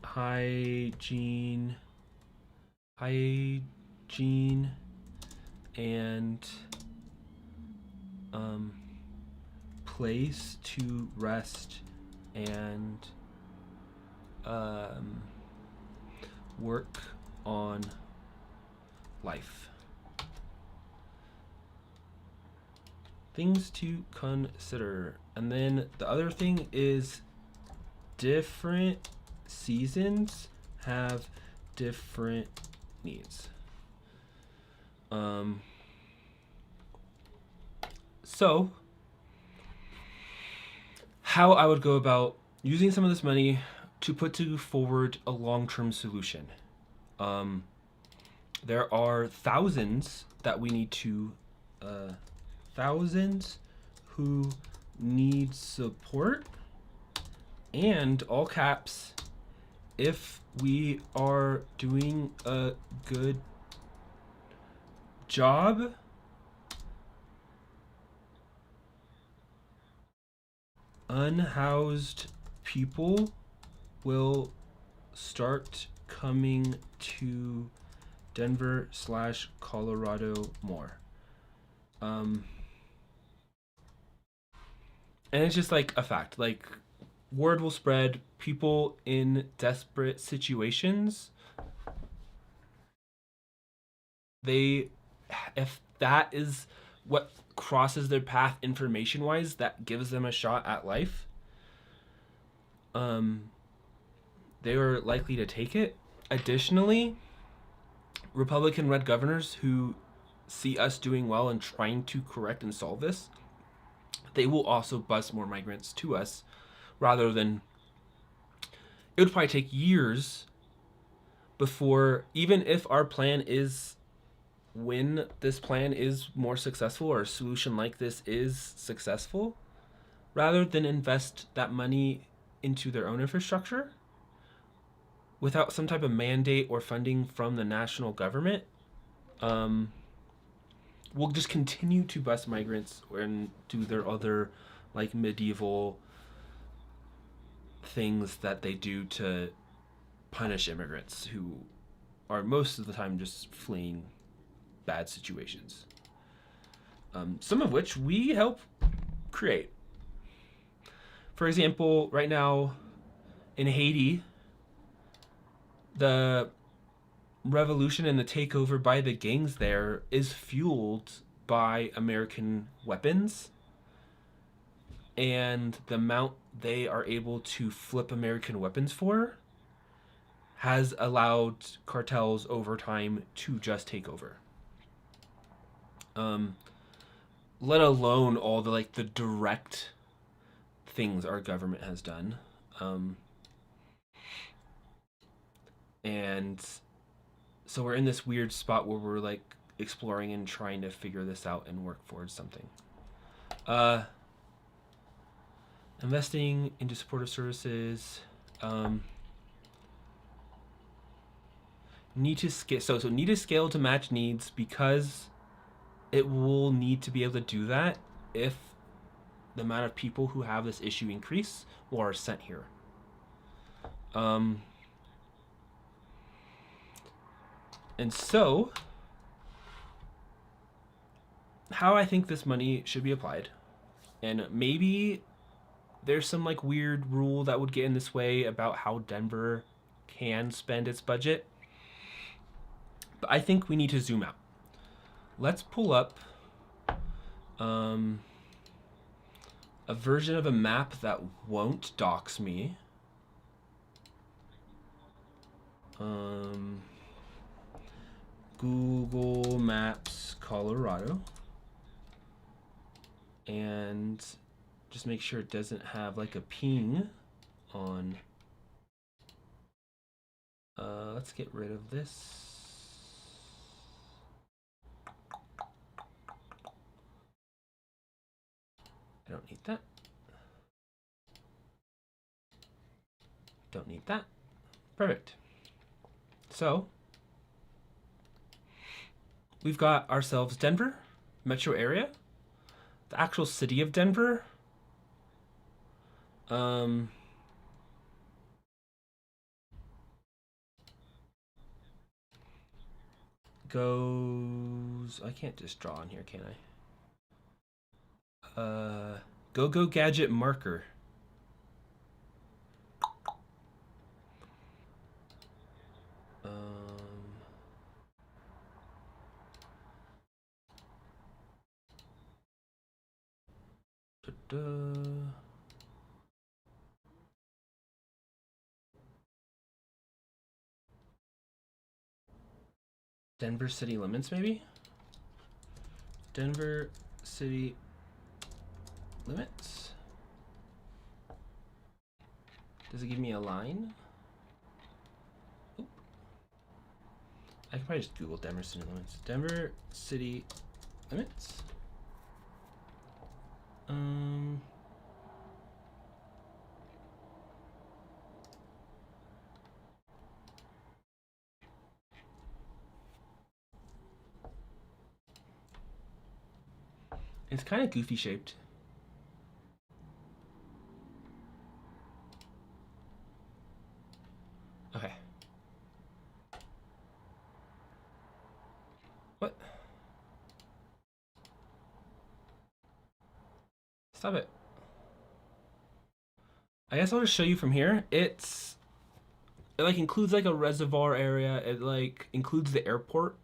hygiene, and place to rest and work on life. Things to consider. And then the other thing is different seasons have different needs. So how I would go about using some of this money to put forward a long-term solution. There are thousands that we need to, thousands who need support, and all caps, if we are doing a good job, unhoused people will start coming to Denver/Colorado more. And it's just like a fact. Like, word will spread. People in desperate situations, if that is what crosses their path information wise, that gives them a shot at life, they are likely to take it. Additionally, Republican led governors who see us doing well and trying to correct and solve this, they will also bus more migrants to us, rather than, it would probably take years before, even if our plan is, when this plan is more successful or a solution like this is successful, rather than invest that money into their own infrastructure without some type of mandate or funding from the national government, we'll just continue to bus migrants and do their other like medieval things that they do to punish immigrants who are most of the time just fleeing bad situations, some of which we help create. For example, right now in Haiti, the revolution and the takeover by the gangs there is fueled by American weapons, and the amount they are able to flip American weapons for has allowed cartels over time to just take over. Let alone all the like the direct things our government has done. And so we're in this weird spot where we're like exploring and trying to figure this out and work towards something. Investing into supportive services. Need to scale. So need to scale to match needs, because it will need to be able to do that if the amount of people who have this issue increase or are sent here. And so, how I think this money should be applied, and maybe there's some like weird rule that would get in this way about how Denver can spend its budget. But I think we need to zoom out. Let's pull up a version of a map that won't dox me. Google Maps Colorado, and just make sure it doesn't have like a ping on. Let's get rid of this. I don't need that. Don't need that. Perfect. So we've got ourselves Denver, metro area, the actual city of Denver. Goes, I can't just draw on here, can I? Go gadget marker. Denver city limits, maybe? Denver city limits. Does it give me a line? Oop. I can probably just Google Denver city limits. Denver city limits. It's kind of goofy shaped. Okay. What? Stop it. I guess I'll just show you from here. It like includes like a reservoir area. It like includes the airport.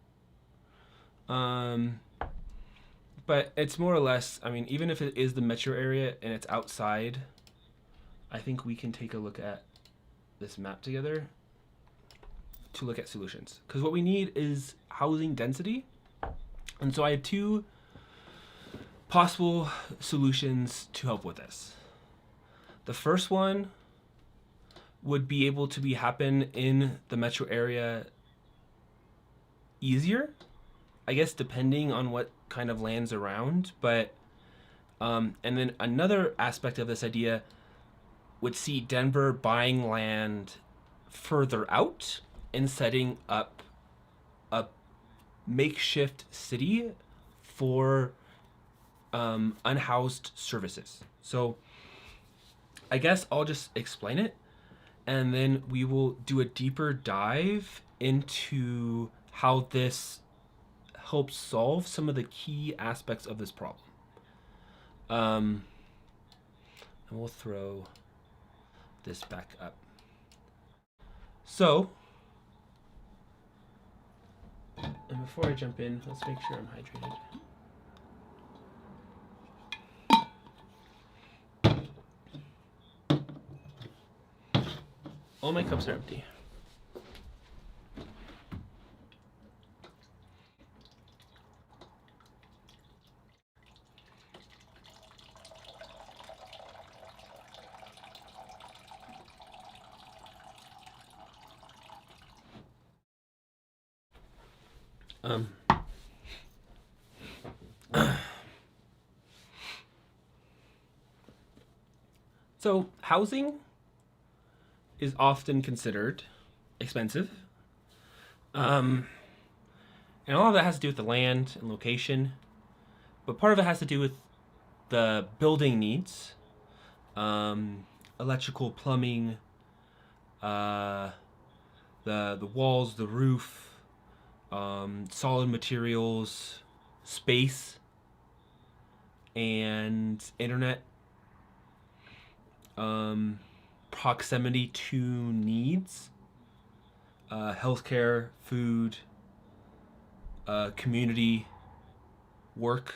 But it's more or less, I mean, even if it is the metro area and it's outside, I think we can take a look at this map together to look at solutions. Because what we need is housing density. And so I have two possible solutions to help with this. The first one would be able to happen in the metro area easier, I guess, depending on what kind of lands around. But and then another aspect of this idea would see Denver buying land further out and setting up a makeshift city for unhoused services. So I guess I'll just explain it, and then we will do a deeper dive into how this helps solve some of the key aspects of this problem. And we'll throw this back up. So, and before I jump in, let's make sure I'm hydrated. All my cups are empty. Um, so housing is often considered expensive. And a lot of that has to do with the land and location, but part of it has to do with the building needs, electrical, plumbing, the walls, the roof, solid materials, space, and internet, proximity to needs, healthcare, food, community, work,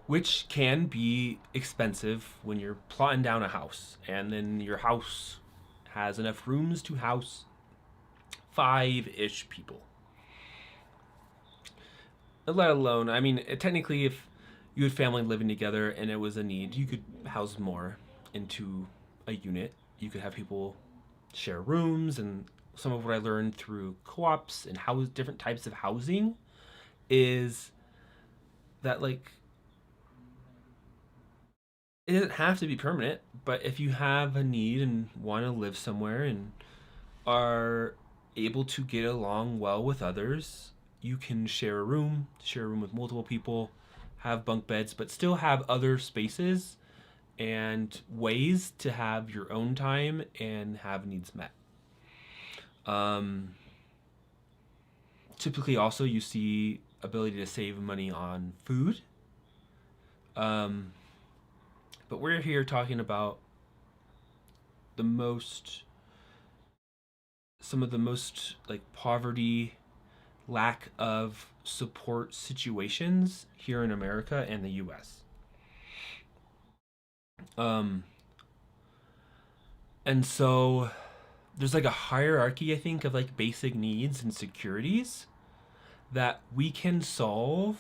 which can be expensive when you're plotting down a house and then your house has enough rooms to house 5-ish people. Let alone, I mean, technically, if you had family living together and it was a need, you could house more into a unit. You could have people share rooms, and some of what I learned through co-ops and how different types of housing is that, like, it doesn't have to be permanent, but if you have a need and want to live somewhere and are able to get along well with others, you can share a room with multiple people, have bunk beds, but still have other spaces and ways to have your own time and have needs met. Typically also you see ability to save money on food. But we're here talking about some of the most like poverty, lack of support situations here in America and the US. And so there's like a hierarchy, I think, of like basic needs and securities that we can solve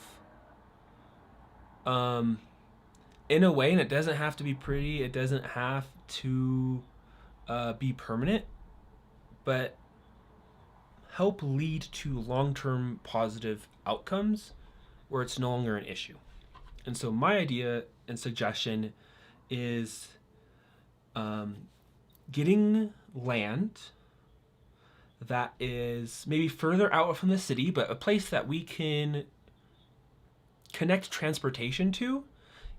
in a way, and it doesn't have to be pretty, it doesn't have to be permanent, but help lead to long-term positive outcomes where it's no longer an issue. And so my idea and suggestion is getting land that is maybe further out from the city, but a place that we can connect transportation to.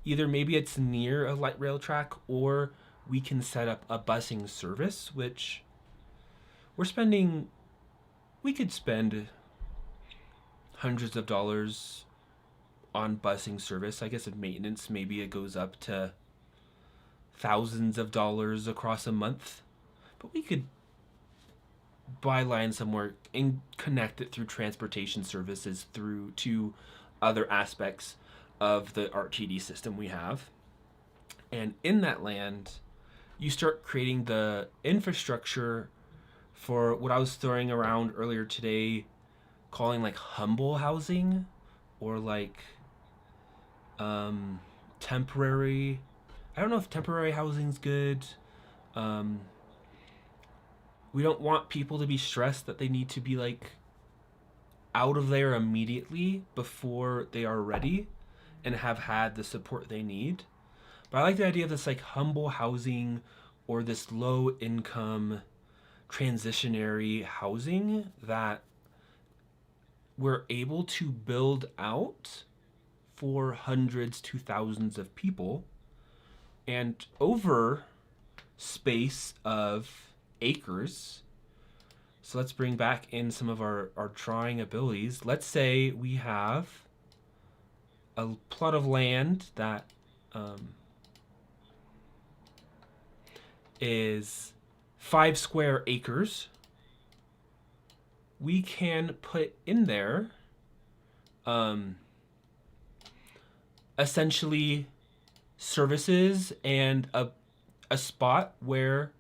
Either maybe it's near a light rail track, or we can set up a busing service, which we could spend hundreds of dollars on busing service. I guess of maintenance, maybe it goes up to thousands of dollars across a month. But we could buy land somewhere and connect it through transportation services through to other aspects of the RTD system we have. And in that land, you start creating the infrastructure for what I was throwing around earlier today, calling like humble housing, or like temporary. I don't know if temporary housing's good. We don't want people to be stressed that they need to be like out of there immediately before they are ready and have had the support they need. But I like the idea of this like humble housing or this low income transitionary housing that we're able to build out for hundreds to thousands of people and over space of acres. So let's bring back in some of our drawing abilities. Let's say we have a plot of land that is 5 square acres. We can put in there essentially services and a spot where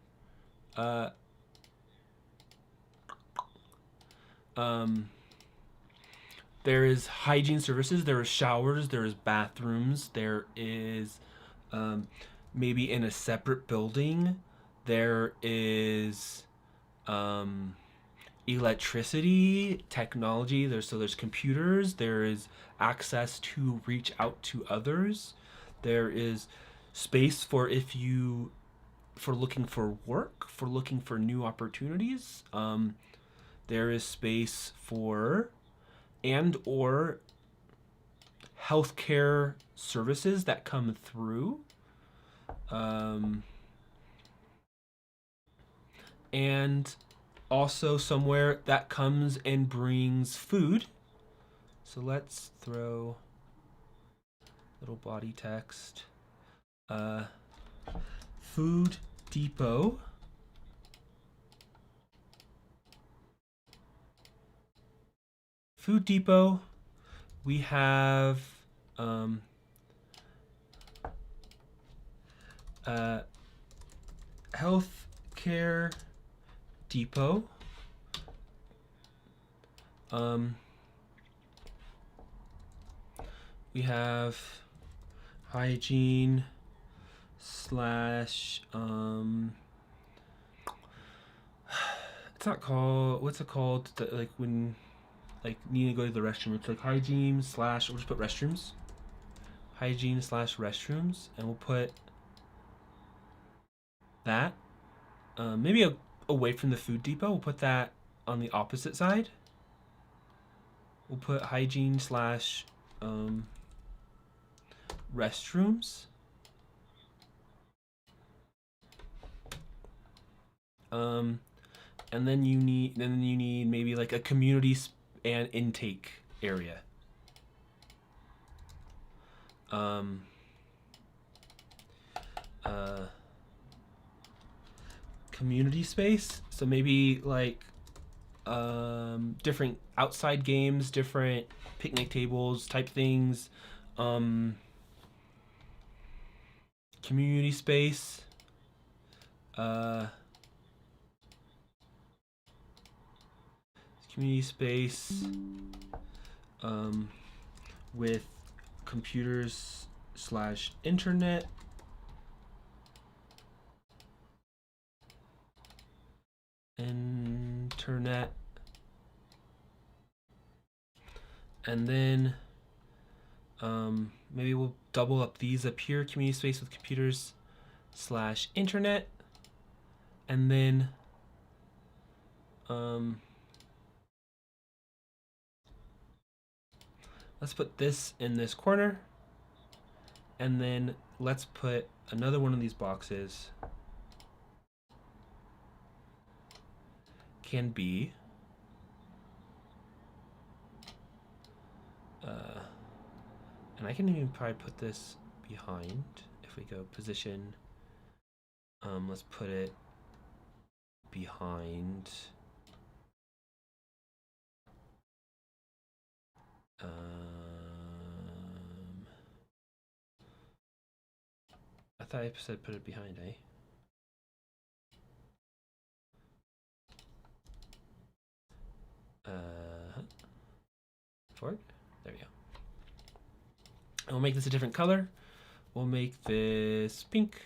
there is hygiene services, there is showers, there is bathrooms, there is maybe in a separate building there is electricity, technology. There's computers. There is access to reach out to others. There is space for for looking for work, for looking for new opportunities. There is space for and or healthcare services that come through. And also somewhere that comes and brings food. So let's throw little body text. Food depot. Food depot. We have health care depot. We have hygiene slash it's not called, what's it called, like when like need to go to the restroom, it's like hygiene slash, we'll just put restrooms, hygiene slash restrooms, and we'll put that maybe away from the food depot. We'll put that on the opposite side. We'll put hygiene slash restrooms. And then you need maybe like a community and intake area. Community space. So maybe like different outside games, different picnic tables type things. Community space. Community space with computers slash internet. And then maybe we'll double up these up here, community space with computers slash internet. And then let's put this in this corner. And then let's put another one of these boxes can be and I can even probably put this behind. If we go position, let's put it behind I thought I said put it behind, eh? Forward. There we go. And we'll make this a different color. We'll make this pink.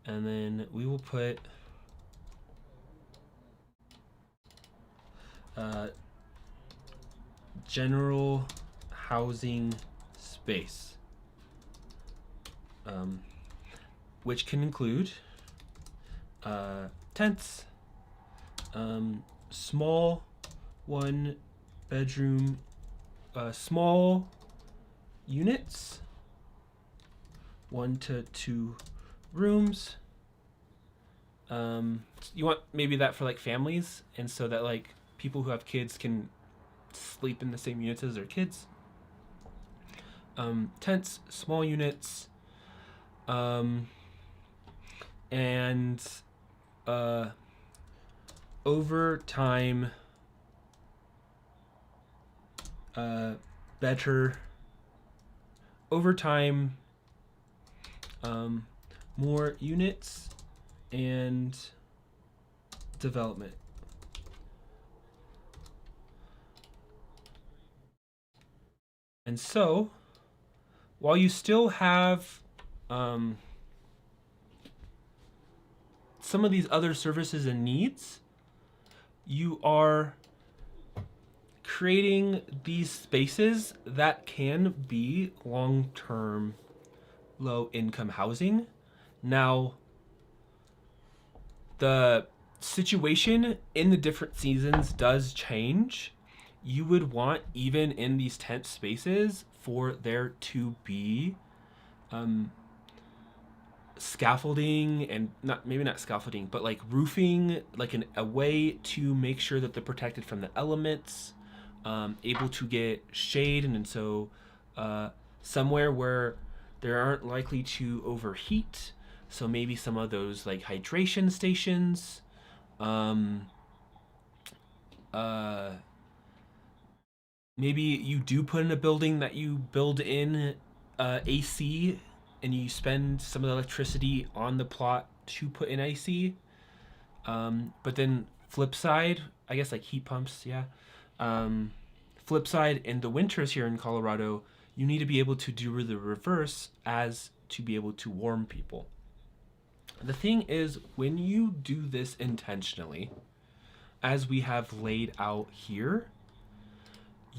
And then we will put general housing space, which can include tents, small 1 bedroom, small units, 1 to 2 rooms. You want maybe that for like families, and so that like people who have kids can sleep in the same units as their kids. Tents, small units, and over time, better. Over time, more units and development. And so, while you still have some of these other services and needs, you are creating these spaces that can be long-term low-income housing. Now, the situation in the different seasons does change. You would want, even in these tent spaces, for there to be scaffolding, and not scaffolding, but like roofing, like a way to make sure that they're protected from the elements, able to get shade, and so somewhere where they aren't likely to overheat. So maybe some of those like hydration stations. Maybe you do put in a building that you build in AC, and you spend some of the electricity on the plot to put in AC. But then flip side, I guess like heat pumps, yeah. Flip side, in the winters here in Colorado, you need to be able to do the reverse as to be able to warm people. The thing is, when you do this intentionally, as we have laid out here,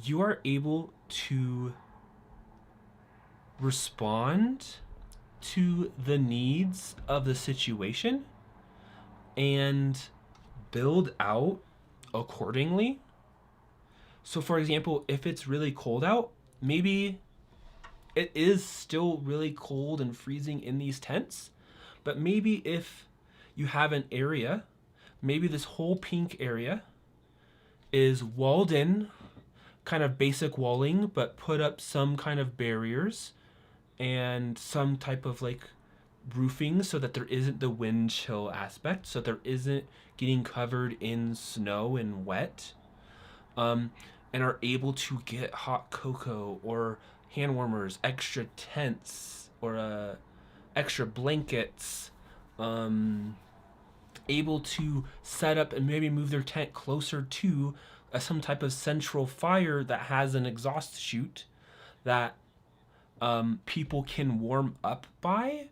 you are able to respond to the needs of the situation and build out accordingly. So for example, if it's really cold out, maybe it is still really cold and freezing in these tents, but maybe if you have an area, maybe this whole pink area is walled in, kind of basic walling, but put up some kind of barriers and some type of like roofing so that there isn't the wind chill aspect, so there isn't getting covered in snow and wet, and are able to get hot cocoa or hand warmers, extra tents, or extra blankets, able to set up and maybe move their tent closer to some type of central fire that has an exhaust chute that people can warm up by.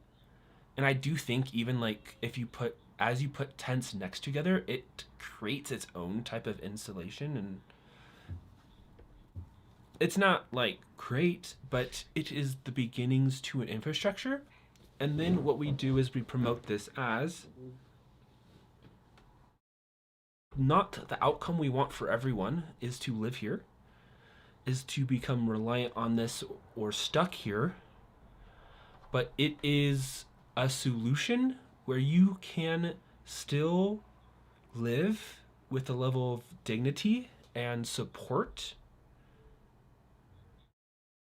And I do think even like if you put, as you put tents next together, it creates its own type of insulation, and it's not like great, but it is the beginnings to an infrastructure. And then what we do is we promote this as not the outcome we want for everyone is to live here, is to become reliant on this or stuck here, but it is a solution where you can still live with a level of dignity and support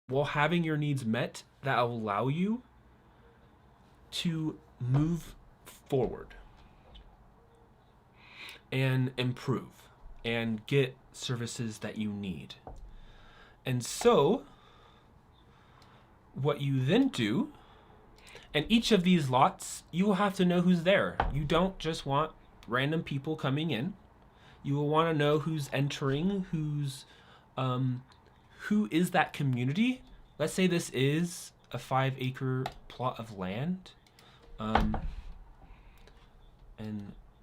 while having your needs met that allow you to move forward and improve and get services that you need. And so what you then do, and each of these lots, you will have to know who's there. You don't just want random people coming in. You will want to know who's entering, who is that community. Let's say this is a 5-acre plot of land. And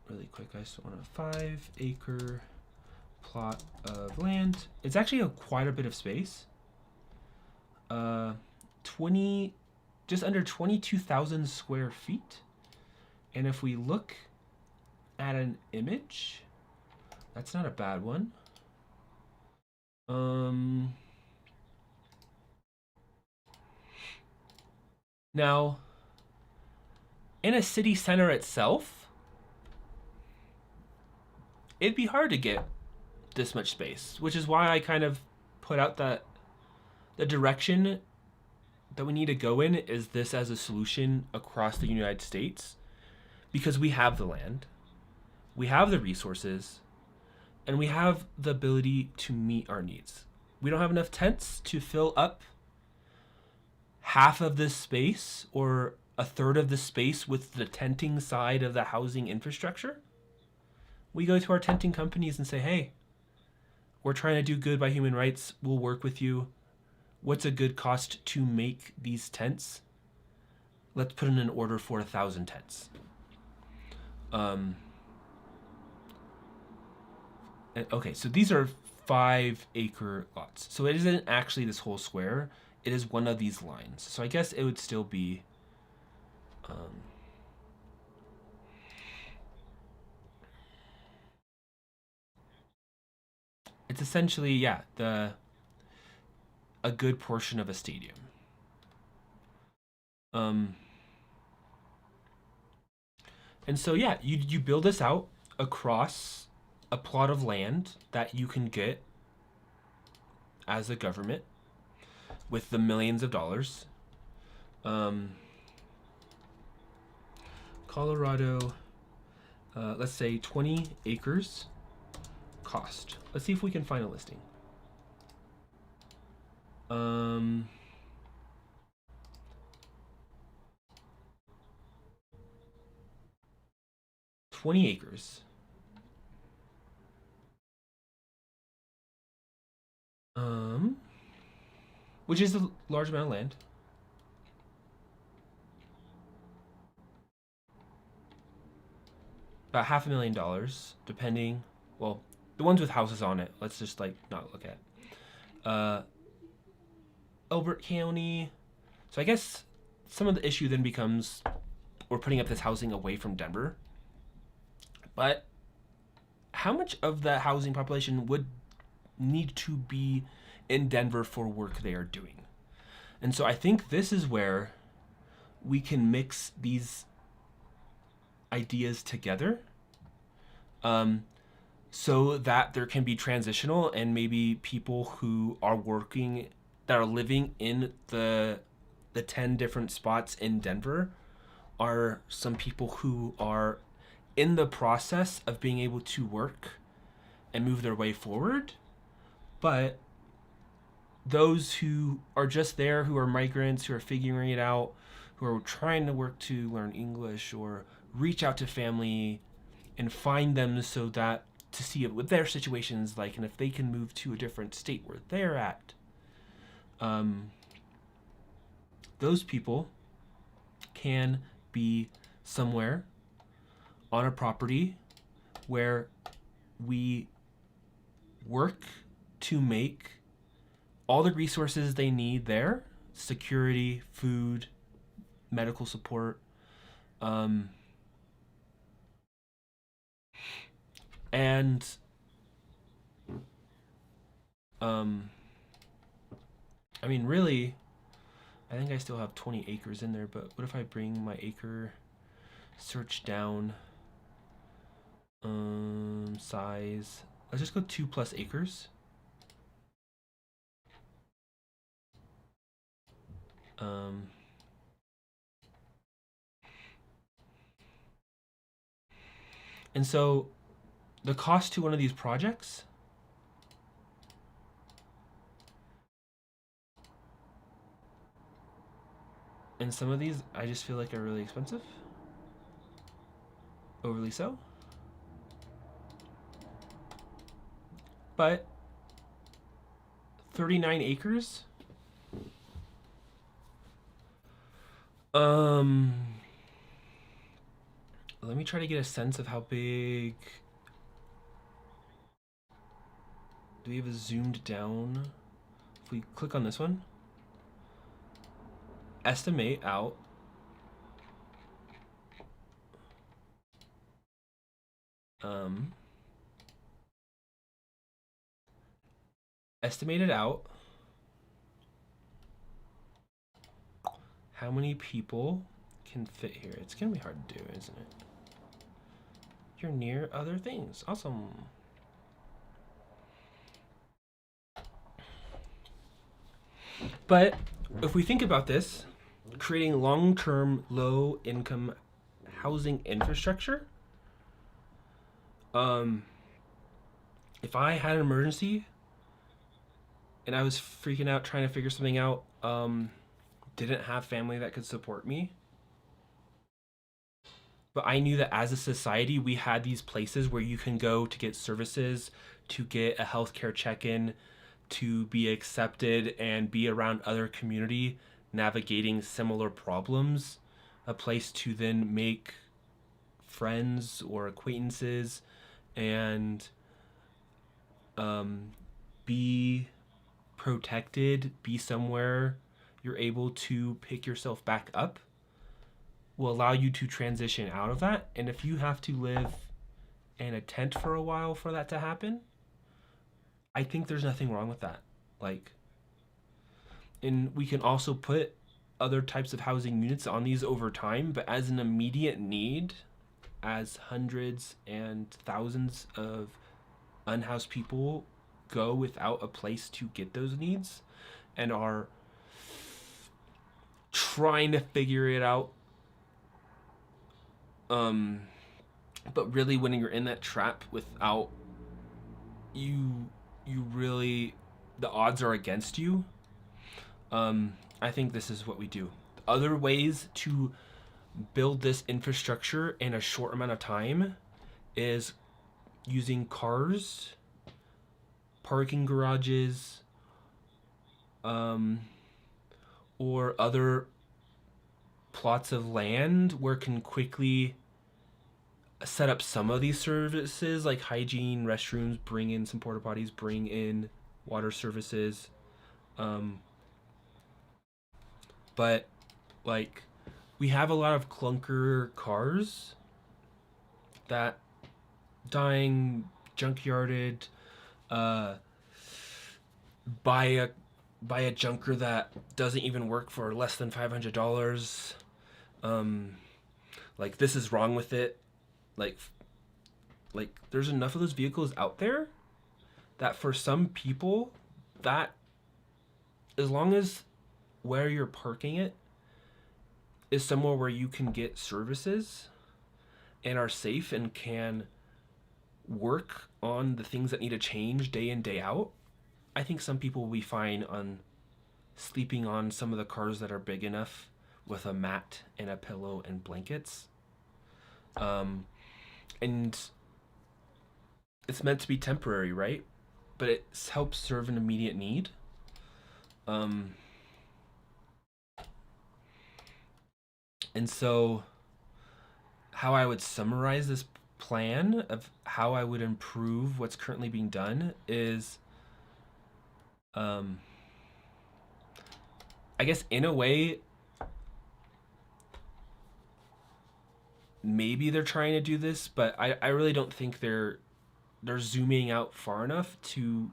really quick, I just want a 5-acre plot of land. It's actually quite a bit of space. 20, just under 22,000 square feet. And if we look at an image, that's not a bad one. Now, in a city center itself, it'd be hard to get this much space, which is why I kind of put out that the direction that we need to go in is this as a solution across the United States, because we have the land, we have the resources, and we have the ability to meet our needs. We don't have enough tents to fill up half of this space or a third of the space with the tenting side of the housing infrastructure. We go to our tenting companies and say, hey, we're trying to do good by human rights. We'll work with you. What's a good cost to make these tents? Let's put in an order for 1,000 tents. Okay, so these are 5-acre lots. So it isn't actually this whole square. It is one of these lines. So I guess it would still be. It's essentially, yeah, a good portion of a stadium. And so yeah, you build this out across a plot of land that you can get as a government with the millions of dollars. Colorado, let's say 20 acres cost. Let's see if we can find a listing. 20 acres. Which is a large amount of land. About $500,000, depending. Well, the ones with houses on it, let's just like not look at. Elbert County. So I guess some of the issue then becomes we're putting up this housing away from Denver. But how much of the housing population would need to be in Denver for work they are doing? And so I think this is where we can mix these ideas together, so that there can be transitional, and maybe people who are working, that are living in the 10 different spots in Denver, are some people who are in the process of being able to work and move their way forward. But those who are just there, who are migrants, who are figuring it out, who are trying to work to learn English or reach out to family and find them, so that to see what their situations like, and if they can move to a different state where they're at. Those people can be somewhere on a property where we work to make all the resources they need there: security, food, medical support, and I mean, really, I think I still have 20 acres in there, but what if I bring my acre search down, size, let's just go 2+ acres. And so the cost to one of these projects, and some of these I just feel like are really expensive, overly so. But 39 acres. Let me try to get a sense of how big. Do we have a zoomed down? If we click on this one, estimate out. Estimated out how many people can fit here. It's gonna be hard to do, isn't it? You're near other things. Awesome. But if we think about this, creating long-term, low-income housing infrastructure, if I had an emergency and I was freaking out trying to figure something out, didn't have family that could support me, but I knew that as a society we had these places where you can go to get services, to get a healthcare check-in, to be accepted and be around other community navigating similar problems, a place to then make friends or acquaintances, and be protected, be somewhere you're able to pick yourself back up, will allow you to transition out of that. And if you have to live in a tent for a while for that to happen, I think there's nothing wrong with that. Like, and we can also put other types of housing units on these over time, but as an immediate need, as hundreds and thousands of unhoused people go without a place to get those needs and are trying to figure it out, but really when you're in that trap without you really, the odds are against you. I think this is what we do. Other ways to build this infrastructure in a short amount of time is using cars, parking garages, or other plots of land where can quickly set up some of these services like hygiene, restrooms, bring in some porta potties, bring in water services. But like, we have a lot of clunker cars that dying, junkyarded, buy a junker that doesn't even work for less than $500. Like, this is wrong with it. Like there's enough of those vehicles out there that for some people, that as long as where you're parking it is somewhere where you can get services and are safe and can work on the things that need to change day in, day out, I think some people will be fine on sleeping on some of the cars that are big enough with a mat and a pillow and blankets. And it's meant to be temporary, right? But it helps serve an immediate need. And so how I would summarize this plan of how I would improve what's currently being done is, I guess in a way, maybe they're trying to do this, but I really don't think they're zooming out far enough to,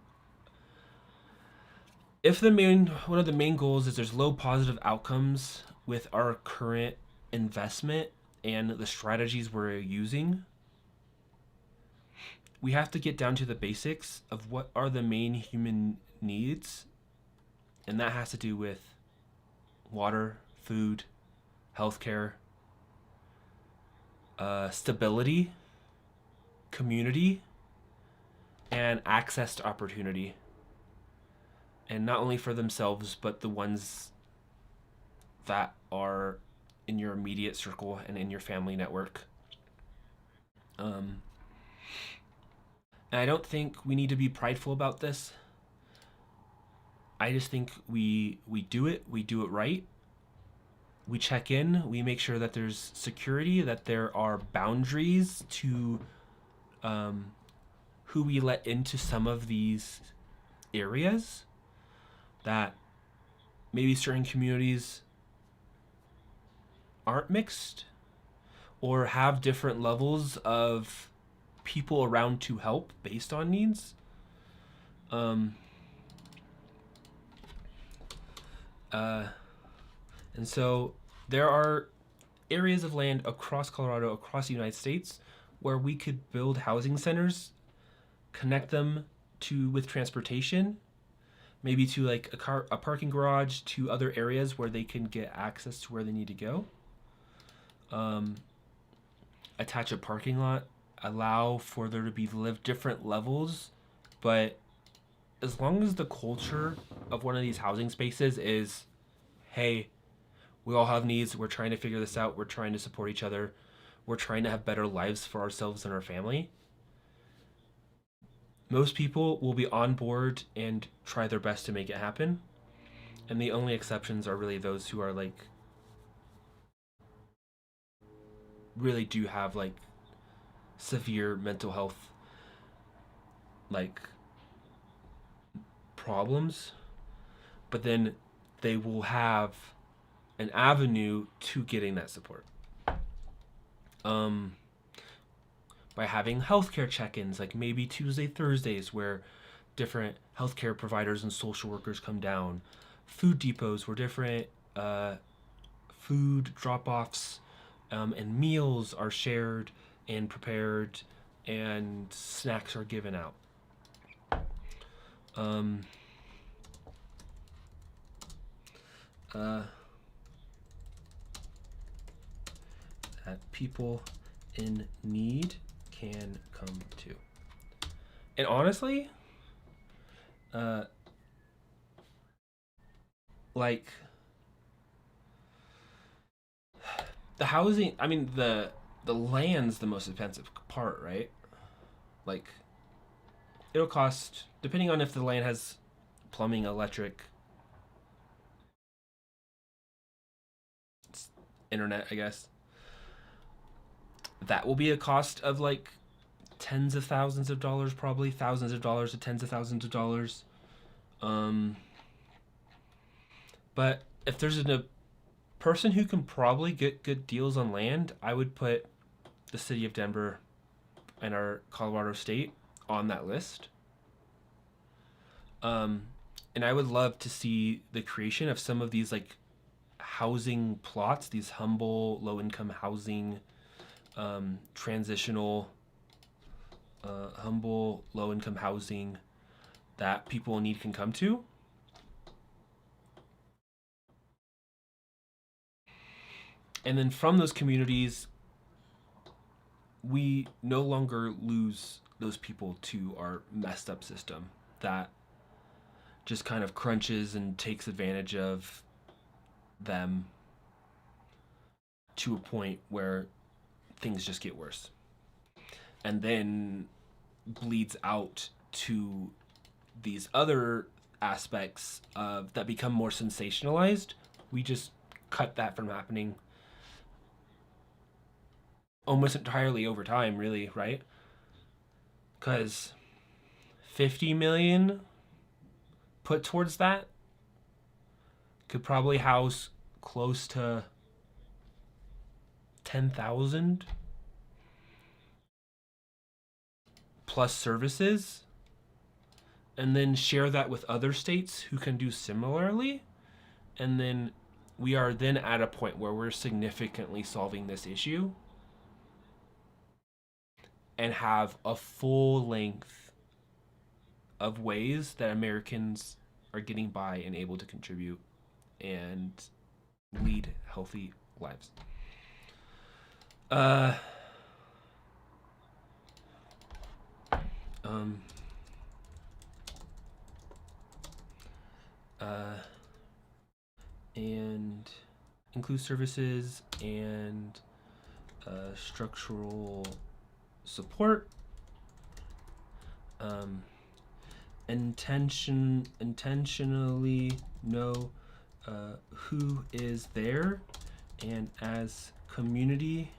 if one of the main goals is there's low positive outcomes with our current investment and the strategies we're using, we have to get down to the basics of what are the main human needs, and that has to do with water, food, healthcare, stability, community, and access to opportunity. And not only for themselves, but the ones that are in your immediate circle and in your family network. And I don't think we need to be prideful about this. I just think we do it right. We check in, we make sure that there's security, that there are boundaries to who we let into some of these areas, that maybe certain communities aren't mixed or have different levels of people around to help based on needs. And so there are areas of land across Colorado, across the United States, where we could build housing centers, connect them with transportation, maybe to like a parking garage, to other areas where they can get access to where they need to go. Attach a parking lot, allow for there to be different levels, but as long as the culture of one of these housing spaces is, hey, we all have needs, we're trying to figure this out, we're trying to support each other, we're trying to have better lives for ourselves and our family, most people will be on board and try their best to make it happen. And the only exceptions are really those who are like, really do have like severe mental health like problems, but then they will have an avenue to getting that support. By having healthcare check-ins, like maybe Tuesday, Thursdays, where different healthcare providers and social workers come down. Food depots where different food drop-offs and meals are shared and prepared, and snacks are given out. That people in need can come to. And honestly, like the housing, I mean the land's the most expensive part, right? Like it'll cost, depending on if the land has plumbing, electric, internet, I guess. That will be a cost of like tens of thousands of dollars, probably thousands of dollars to tens of thousands of dollars. But if there's a person who can probably get good deals on land, I would put the city of Denver and our Colorado state on that list. And I would love to see the creation of some of these like housing plots, these humble low-income housing, transitional, humble low-income housing that people in need can come to. And then from those communities, we no longer lose those people to our messed up system that just kind of crunches and takes advantage of them to a point where things just get worse. And then bleeds out to these other aspects of that become more sensationalized. We just cut that from happening almost entirely over time, really, right? Because 50 million put towards that could probably house close to 10,000 plus services, and then share that with other states who can do similarly. And then we are then at a point where we're significantly solving this issue and have a full length of ways that Americans are getting by and able to contribute and lead healthy lives. And include services and structural support, intentionally know who is there, and as community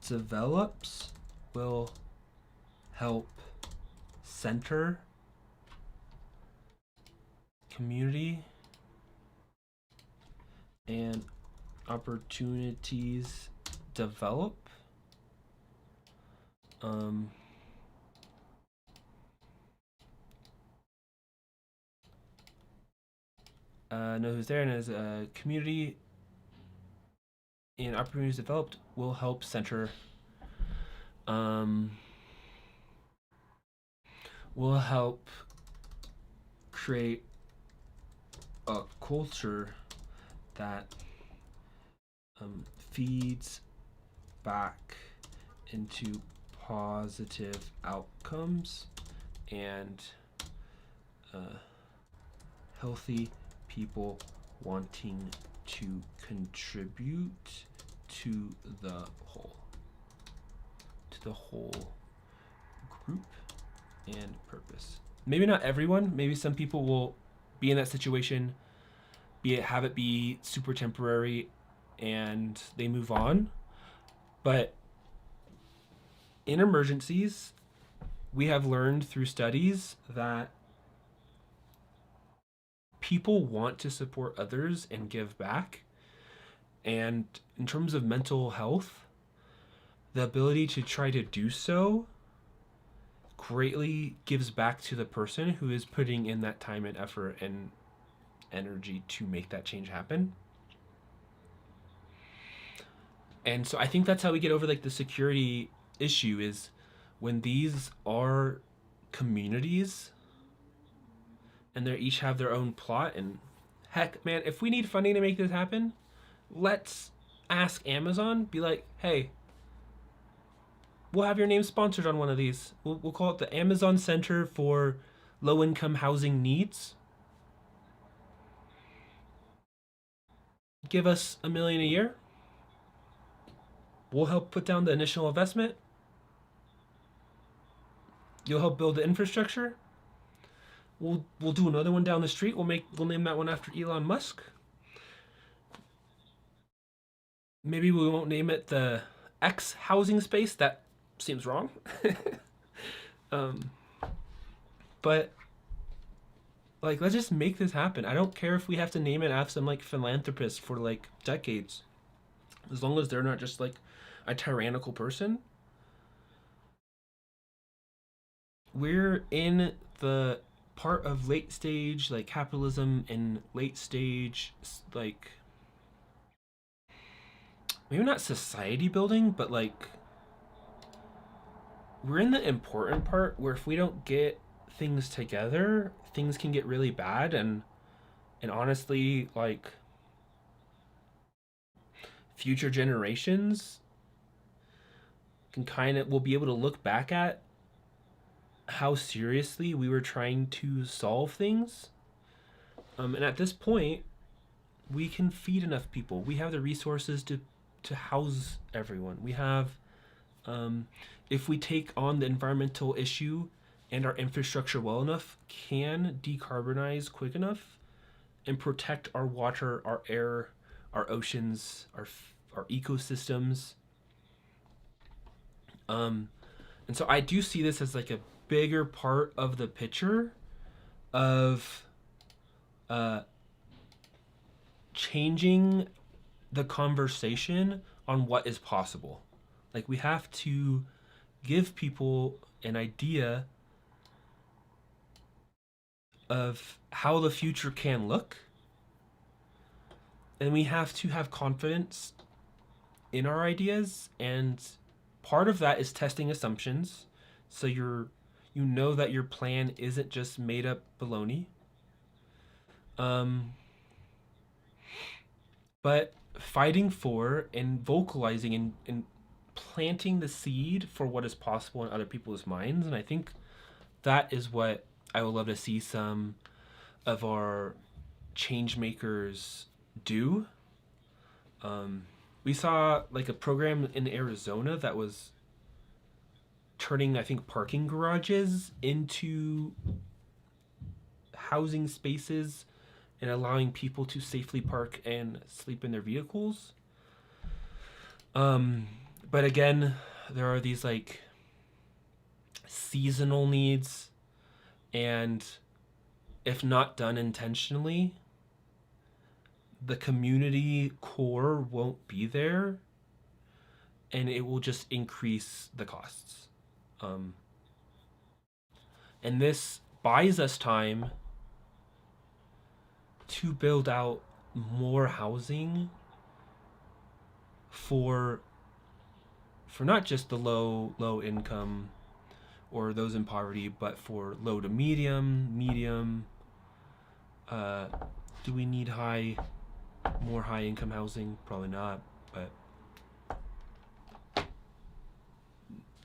develops, will help center community and opportunities develop. Know who's there, and as a community and opportunities developed, will help center, will help create a culture that feeds back into positive outcomes and healthy people wanting to contribute to the whole group and purpose. Maybe not everyone, maybe some people will be in that situation, have it be super temporary and they move on. But in emergencies, we have learned through studies that people want to support others and give back. And in terms of mental health, the ability to try to do so greatly gives back to the person who is putting in that time and effort and energy to make that change happen. And so I think that's how we get over like the security issue, is when these are communities and they each have their own plot. And heck, man, if we need funding to make this happen, let's ask Amazon, be like, hey, we'll have your name sponsored on one of these. We'll call it the Amazon Center for Low-Income Housing Needs. Give us $1 million a year. We'll help put down the initial investment. You'll help build the infrastructure. We'll do another one down the street. We'll name that one after Elon Musk. Maybe we won't name it the X housing space. That seems wrong. But like, let's just make this happen. I don't care if we have to name it after some like philanthropist for like decades, as long as they're not just like a tyrannical person. We're in the part of late stage like capitalism and late stage like, maybe not society building, but like we're in the important part where if we don't get things together, things can get really bad. And honestly, like, future generations will be able to look back at how seriously we were trying to solve things. And at this point, we can feed enough people. We have the resources to house everyone. We have, if we take on the environmental issue and our infrastructure well enough, can decarbonize quick enough and protect our water, our air, our oceans, our ecosystems. And so I do see this as like a bigger part of the picture of changing the conversation on what is possible. Like, we have to give people an idea of how the future can look, and we have to have confidence in our ideas. And part of that is testing assumptions, so you know that your plan isn't just made up baloney. But fighting for and vocalizing and planting the seed for what is possible in other people's minds. And I think that is what I would love to see some of our change makers do. We saw like a program in Arizona that was turning, I think, parking garages into housing spaces and allowing people to safely park and sleep in their vehicles. But again, there are these like seasonal needs, and if not done intentionally, the community core won't be there, and it will just increase the costs. And this buys us time to build out more housing for not just the low income or those in poverty, but for low to medium. Do we need more high income housing? Probably not, but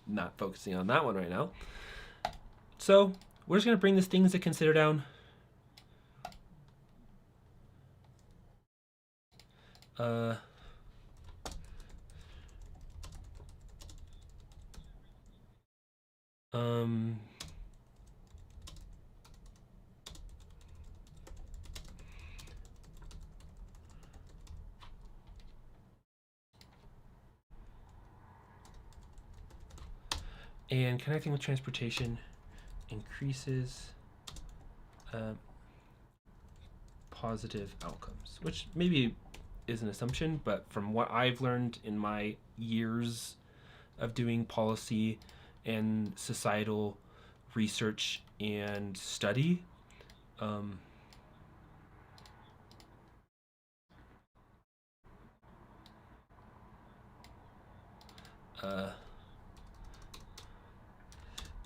not focusing on that one right now. So we're just gonna bring these things to consider down. And connecting with transportation increases positive outcomes, which maybe is an assumption, but from what I've learned in my years of doing policy and societal research and study,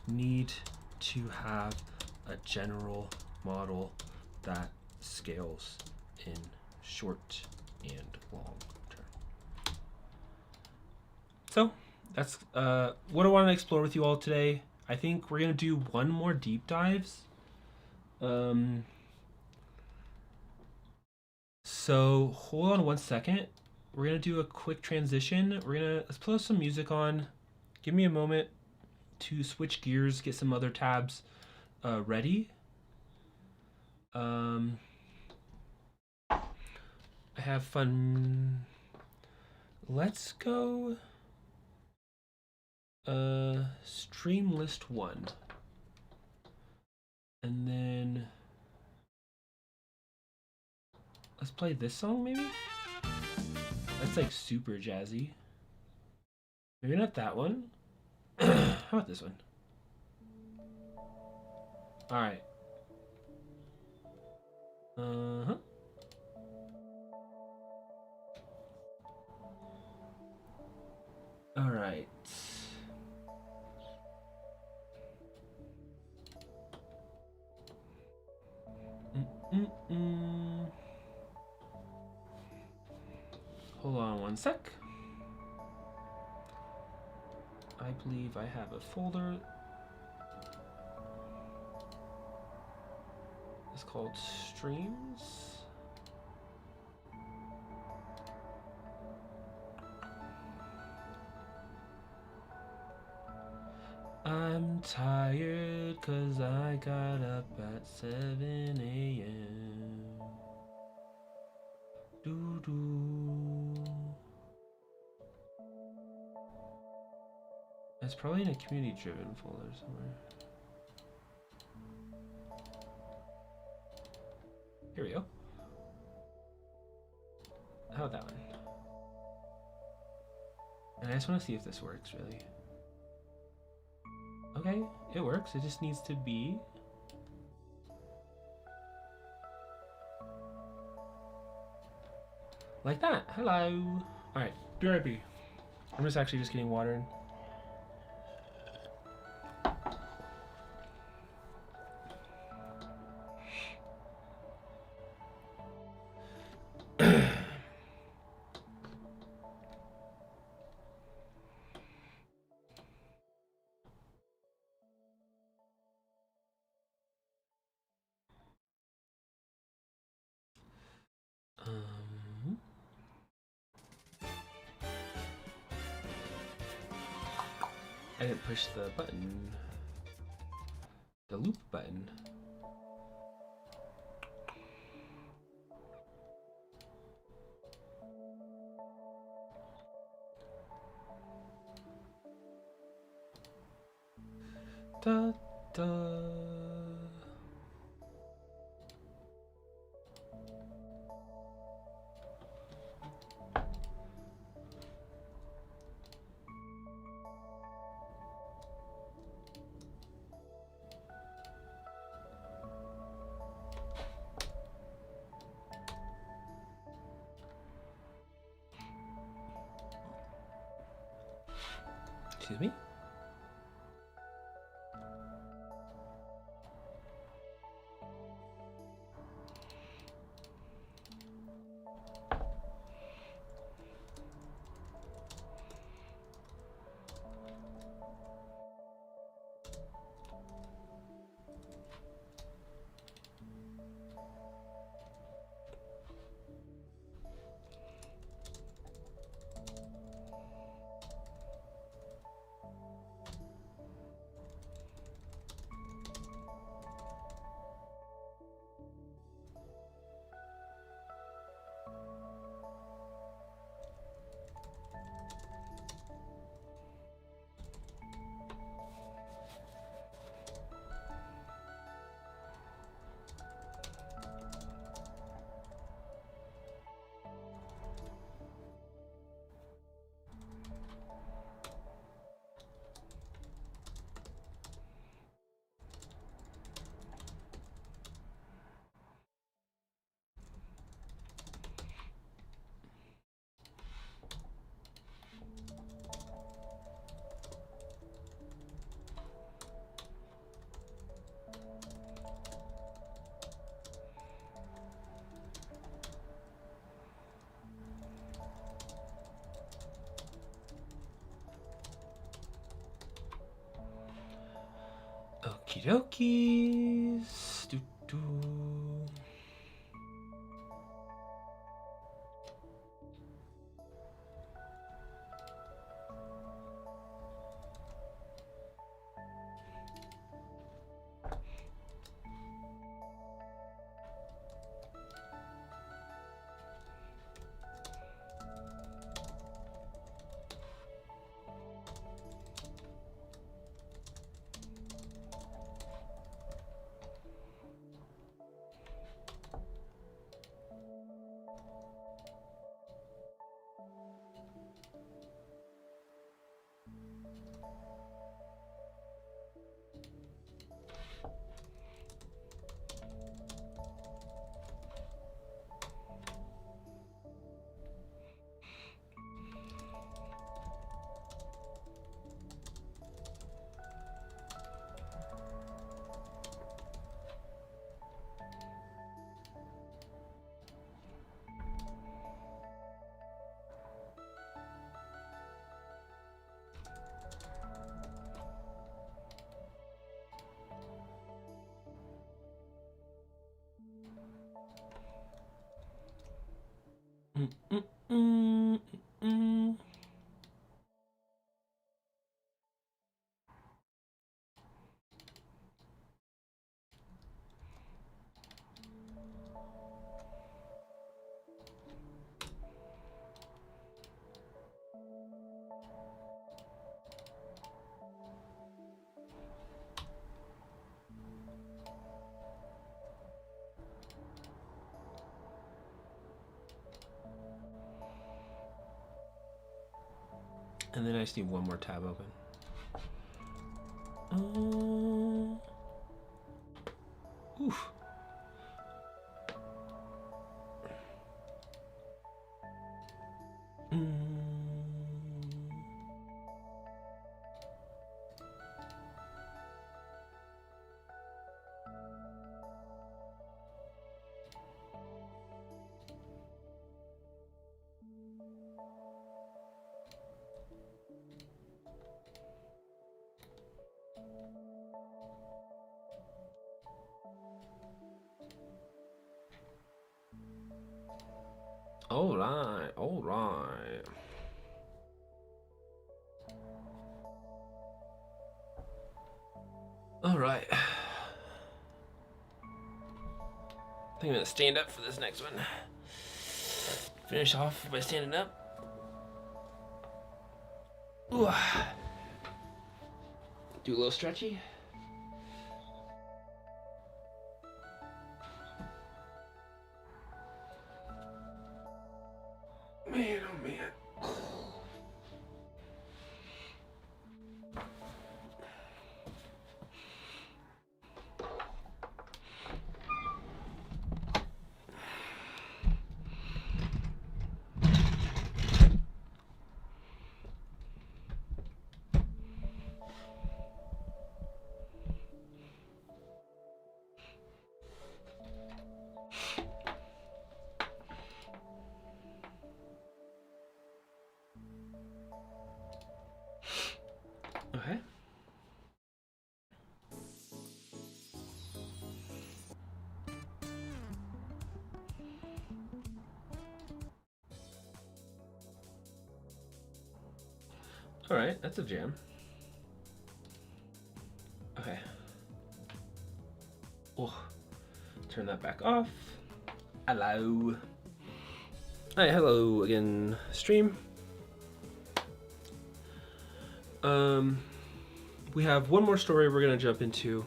need to have a general model that scales in short and long term. So that's what I want to explore with you all today. I think we're going to do one more deep dives. So hold on one second. We're going to do a quick transition. Let's put some music on. Give me a moment to switch gears, get some other tabs ready. I have fun. Let's go stream list 1. And then let's play this song maybe? That's like super jazzy. Maybe not that one. How about this one? Alright. Uh-huh. Alright. Hold on one sec. I believe I have a folder. It's called Streams. I'm tired 'cause I got up at 7 a.m. Doo-doo. It's probably in a community-driven folder somewhere. Here we go. How about that one? And I just want to see if this works, really. Okay, it works. It just needs to be... like that. Hello. Alright, BRB. I'm just actually just getting water in. I didn't push the button. The loop button. Da da. Excuse me? Okie dokies. Doo. Mm. And then I just need one more tab open. Oof. All right, all right. All right. I think I'm gonna stand up for this next one. Finish off by standing up. Ooh. Do a little stretchy. Man, oh man. Okay. All right, that's a jam. Okay. Oh, turn that back off. Hello. Hi, hello again, stream. We have one more story we're gonna jump into,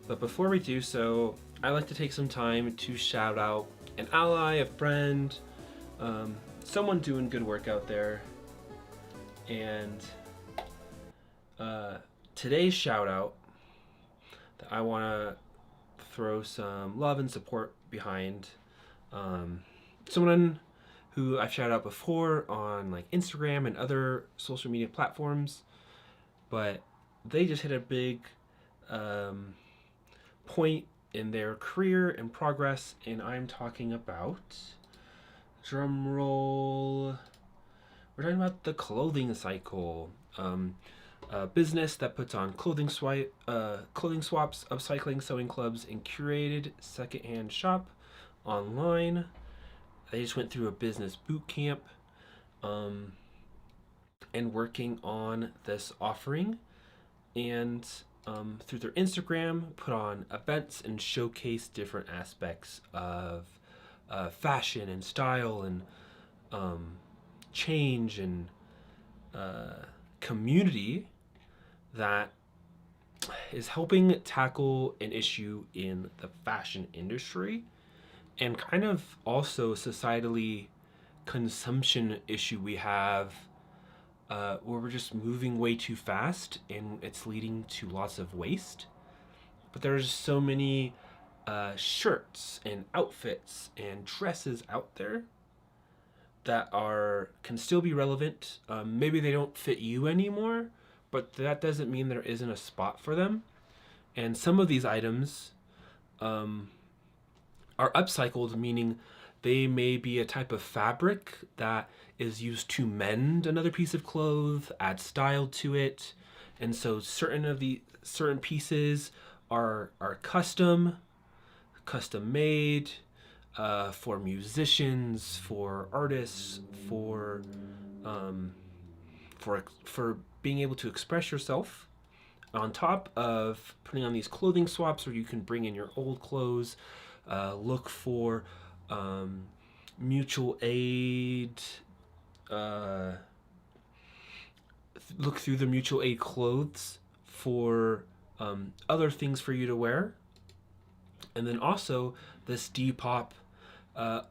but before we do so, I like to take some time to shout out an ally, a friend, someone doing good work out there. And today's shout out that I want to throw some love and support behind, someone who I've shouted out before on like Instagram and other social media platforms, but they just hit a big point in their career and progress, and I'm talking about, drum roll, we're talking about the clothing cycle. a business that puts on clothing swaps, upcycling, sewing clubs, and curated secondhand shop online. They just went through a business boot camp and working on this offering. And through their Instagram, put on events and showcase different aspects of fashion and style and change and community that is helping tackle an issue in the fashion industry and kind of also societally consumption issue we have where we're just moving way too fast and it's leading to lots of waste. But there's so many shirts and outfits and dresses out there that can still be relevant. Maybe they don't fit you anymore, but that doesn't mean there isn't a spot for them. And some of these items are upcycled, meaning they may be a type of fabric that is used to mend another piece of clothes, add style to it. And so certain pieces are custom made for musicians, for artists, for being able to express yourself. On top of putting on these clothing swaps where you can bring in your old clothes, look for mutual aid, look through the mutual aid clothes for other things for you to wear. And then also this Depop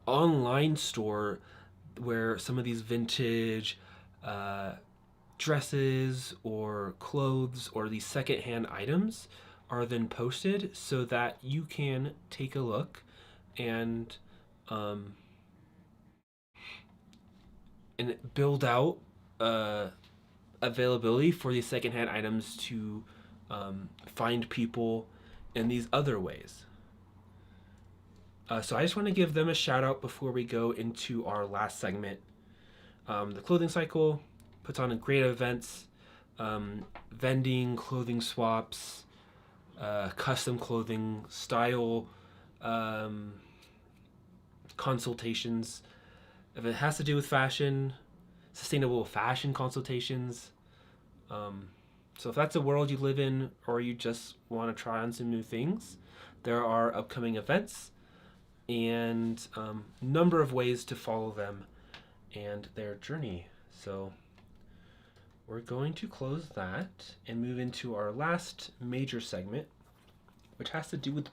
online store where some of these vintage dresses or clothes or these secondhand items are then posted so that you can take a look and build out availability for these secondhand items to find people in these other ways. So I just want to give them a shout out before we go into our last segment. The Clothing Cycle puts on great events, vending, clothing swaps, custom clothing, style consultations. If it has to do with fashion, sustainable fashion consultations. So if that's a world you live in or you just want to try on some new things, there are upcoming events and number of ways to follow them and their journey. So we're going to close that and move into our last major segment, which has to do with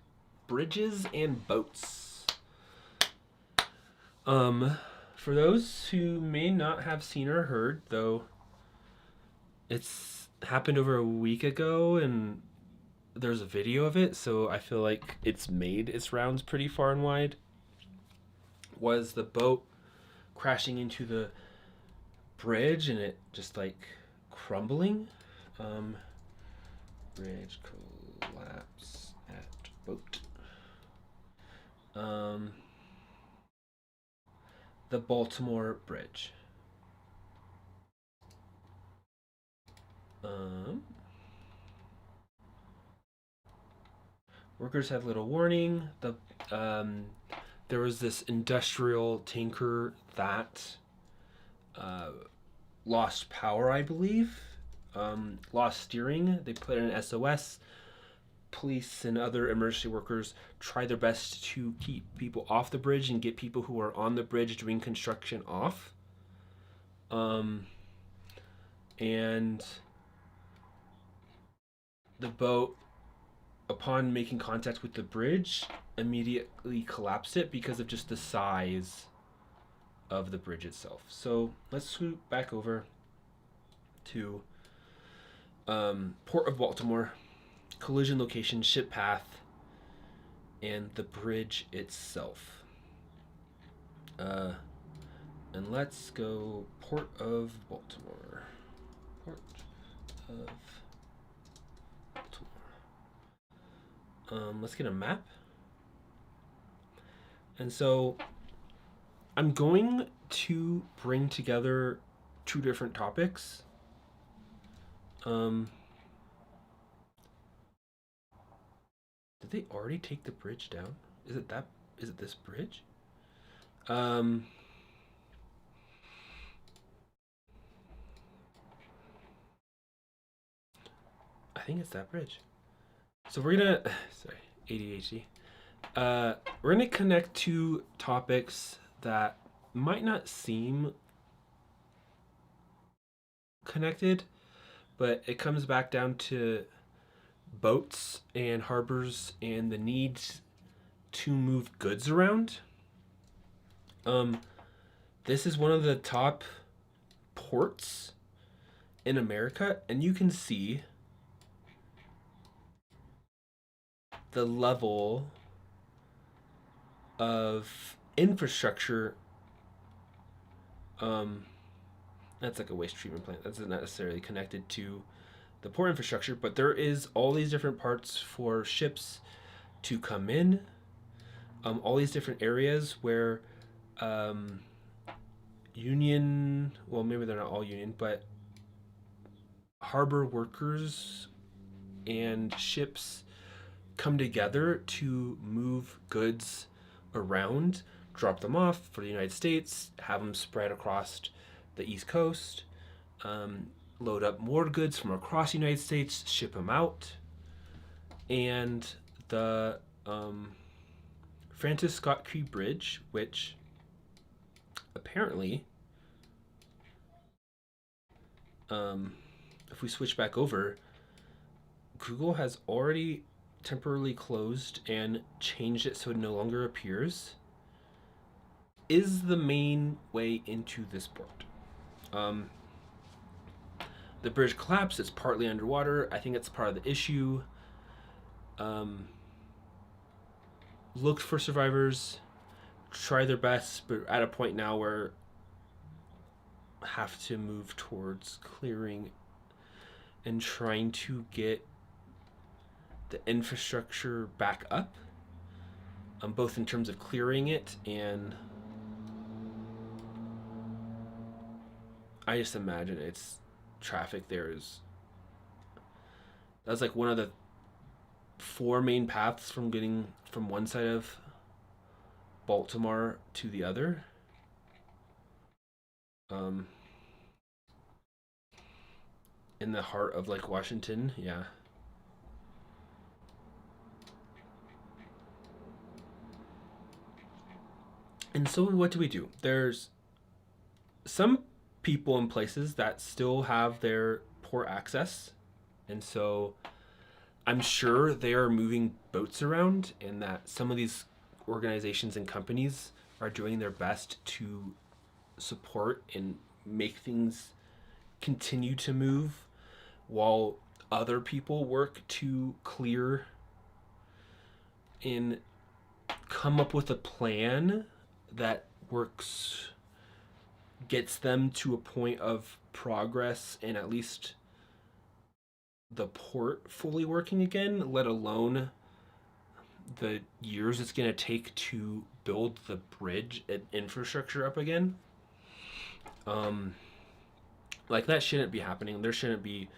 bridges and boats. For those who may not have seen or heard, though it's happened over a week ago and there's a video of it, so I feel like it's made its rounds pretty far and wide, was the boat crashing into the bridge and it just like crumbling. Bridge collapse at boat. The Baltimore Bridge. Workers had little warning. There was this industrial tanker that lost power, I believe, lost steering. They put in an SOS. Police and other emergency workers try their best to keep people off the bridge and get people who are on the bridge doing construction off. And the boat, upon making contact with the bridge, immediately collapsed it because of just the size of the bridge itself. So let's swoop back over to Port of Baltimore, collision location, ship path, and the bridge itself. And let's go Port of Baltimore. Port of Baltimore. Let's get a map. And so I'm going to bring together two different topics. Um, did they already take the bridge down? Is it that? Is it this bridge? Um, I think it's that bridge. So we're gonna, sorry, ADHD. We're gonna connect two topics that might not seem connected, but it comes back down to boats and harbors and the needs to move goods around. This is one of the top ports in America, and you can see the level of infrastructure. That's like a waste treatment plant. That's not necessarily connected to the port infrastructure, but there is all these different parts for ships to come in. All these different areas where union, well, maybe they're not all union, but harbor workers and ships come together to move goods around, drop them off for the United States, have them spread across the East Coast, load up more goods from across the United States, ship them out. And the Francis Scott Key Bridge, which apparently, if we switch back over, Google has already temporarily closed and changed it so it no longer appears, is the main way into this port. The bridge collapsed. It's partly underwater. I think it's part of the issue. Looked for survivors, try their best, but at a point now where have to move towards clearing and trying to get the infrastructure back up, both in terms of clearing it, and I just imagine it's traffic there is, that's like one of the 4 main paths from getting from one side of Baltimore to the other. In the heart of like Washington, yeah. And so what do? There's some people in places that still have their port access, and so I'm sure they are moving boats around, and that some of these organizations and companies are doing their best to support and make things continue to move while other people work to clear and come up with a plan that works, gets them to a point of progress and at least the port fully working again, let alone the years it's going to take to build the bridge and infrastructure up again. Like that shouldn't be happening. There shouldn't be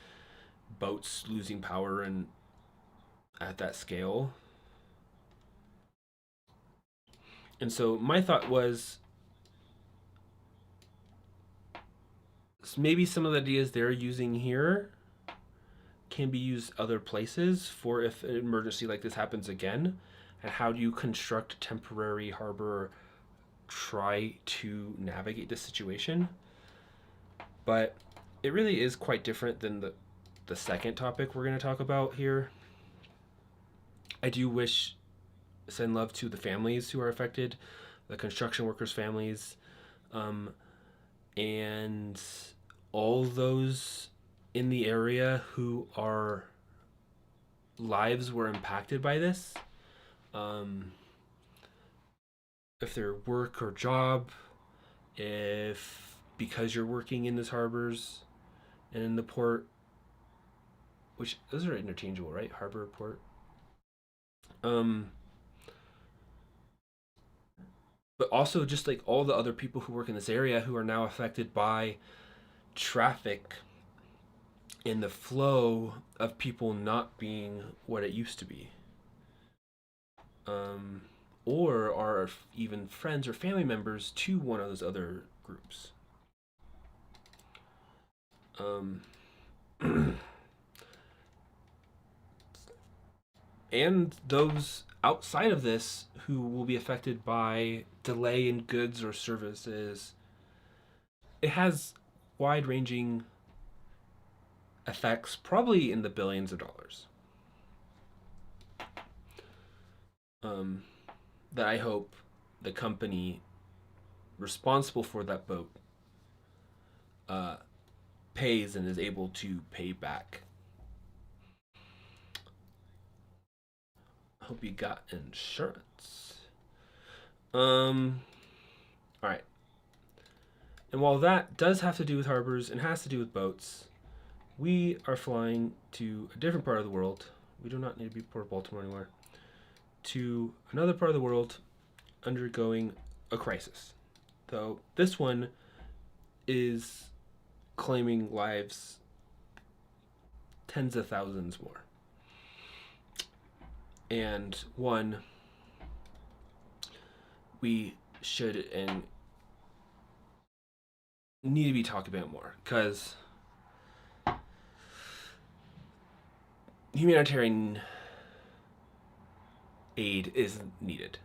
boats losing power and at that scale. And so my thought was maybe some of the ideas they're using here can be used other places for if an emergency like this happens again. And how do you construct a temporary harbor, try to navigate this situation? But it really is quite different than the second topic we're going to talk about here. I do send love to the families who are affected, the construction workers' families, and all those in the area who are lives were impacted by this. If their work or job, if because you're working in this harbors and in the port, which those are interchangeable, right? Harbor, port. But also just like all the other people who work in this area who are now affected by traffic in the flow of people not being what it used to be, or are even friends or family members to one of those other groups. And those outside of this who will be affected by delay in goods or services. It has wide-ranging effects, probably in the billions of dollars. That I hope the company responsible for that boat pays and is able to pay back. Hope you got insurance. All right. And while that does have to do with harbors and has to do with boats, we are flying to a different part of the world. We do not need to be Port of Baltimore anymore. To another part of the world undergoing a crisis. Though this one is claiming lives tens of thousands more. And one we should and need to be talking about more, because humanitarian aid is needed.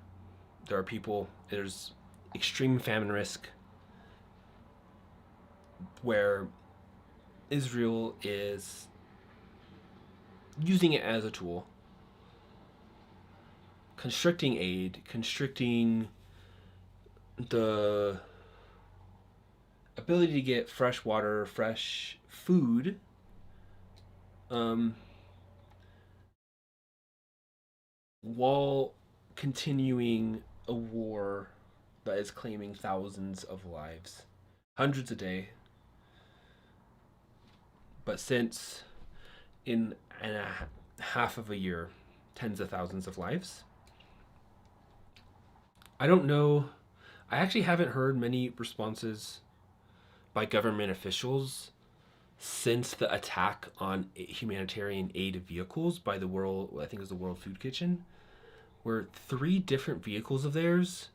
There are people, there's extreme famine risk where Israel is using it as a tool, constricting aid, constricting the ability to get fresh water, fresh food, while continuing a war that is claiming thousands of lives, hundreds a day. But since in a half of a year, tens of thousands of lives. I don't know. I actually haven't heard many responses by government officials since the attack on humanitarian aid vehicles by the World, I think it was the World Food Kitchen, where 3 different vehicles of theirs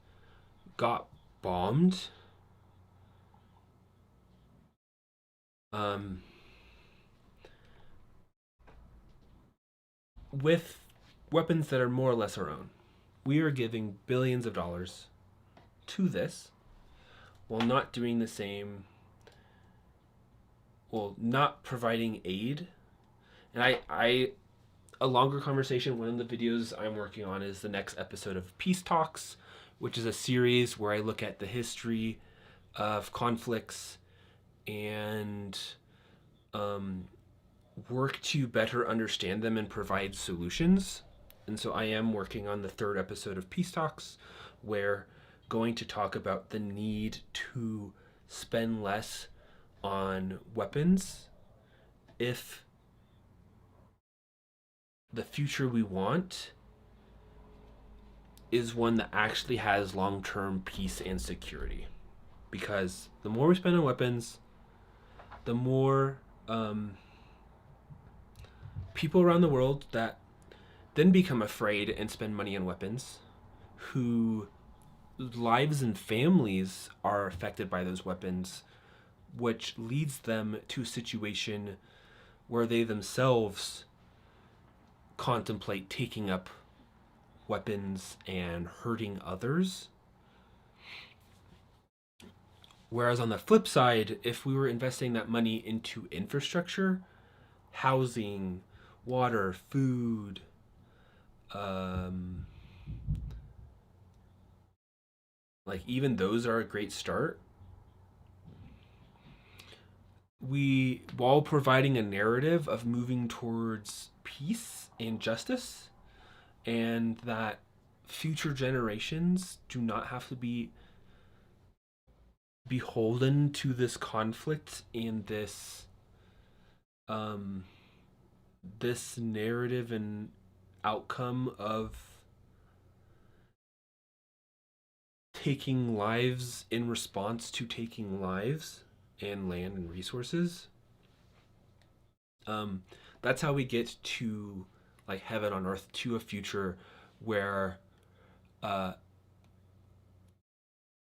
got bombed. With weapons that are more or less our own. We are giving billions of dollars to this while not doing the same, well, not providing aid. And a longer conversation, one of the videos I'm working on is the next episode of Peace Talks, which is a series where I look at the history of conflicts and work to better understand them and provide solutions. And so I am working on the 3rd episode of Peace Talks, where going to talk about the need to spend less on weapons if the future we want is one that actually has long-term peace and security. Because the more we spend on weapons, the more people around the world that then become afraid and spend money on weapons, whose lives and families are affected by those weapons, which leads them to a situation where they themselves contemplate taking up weapons and hurting others. Whereas on the flip side, if we were investing that money into infrastructure, housing, water, food, like even those are a great start. We, while providing a narrative of moving towards peace and justice, and that future generations do not have to be beholden to this conflict and this this narrative and outcome of taking lives in response to taking lives and land and resources. That's how we get to like heaven on earth, to a future where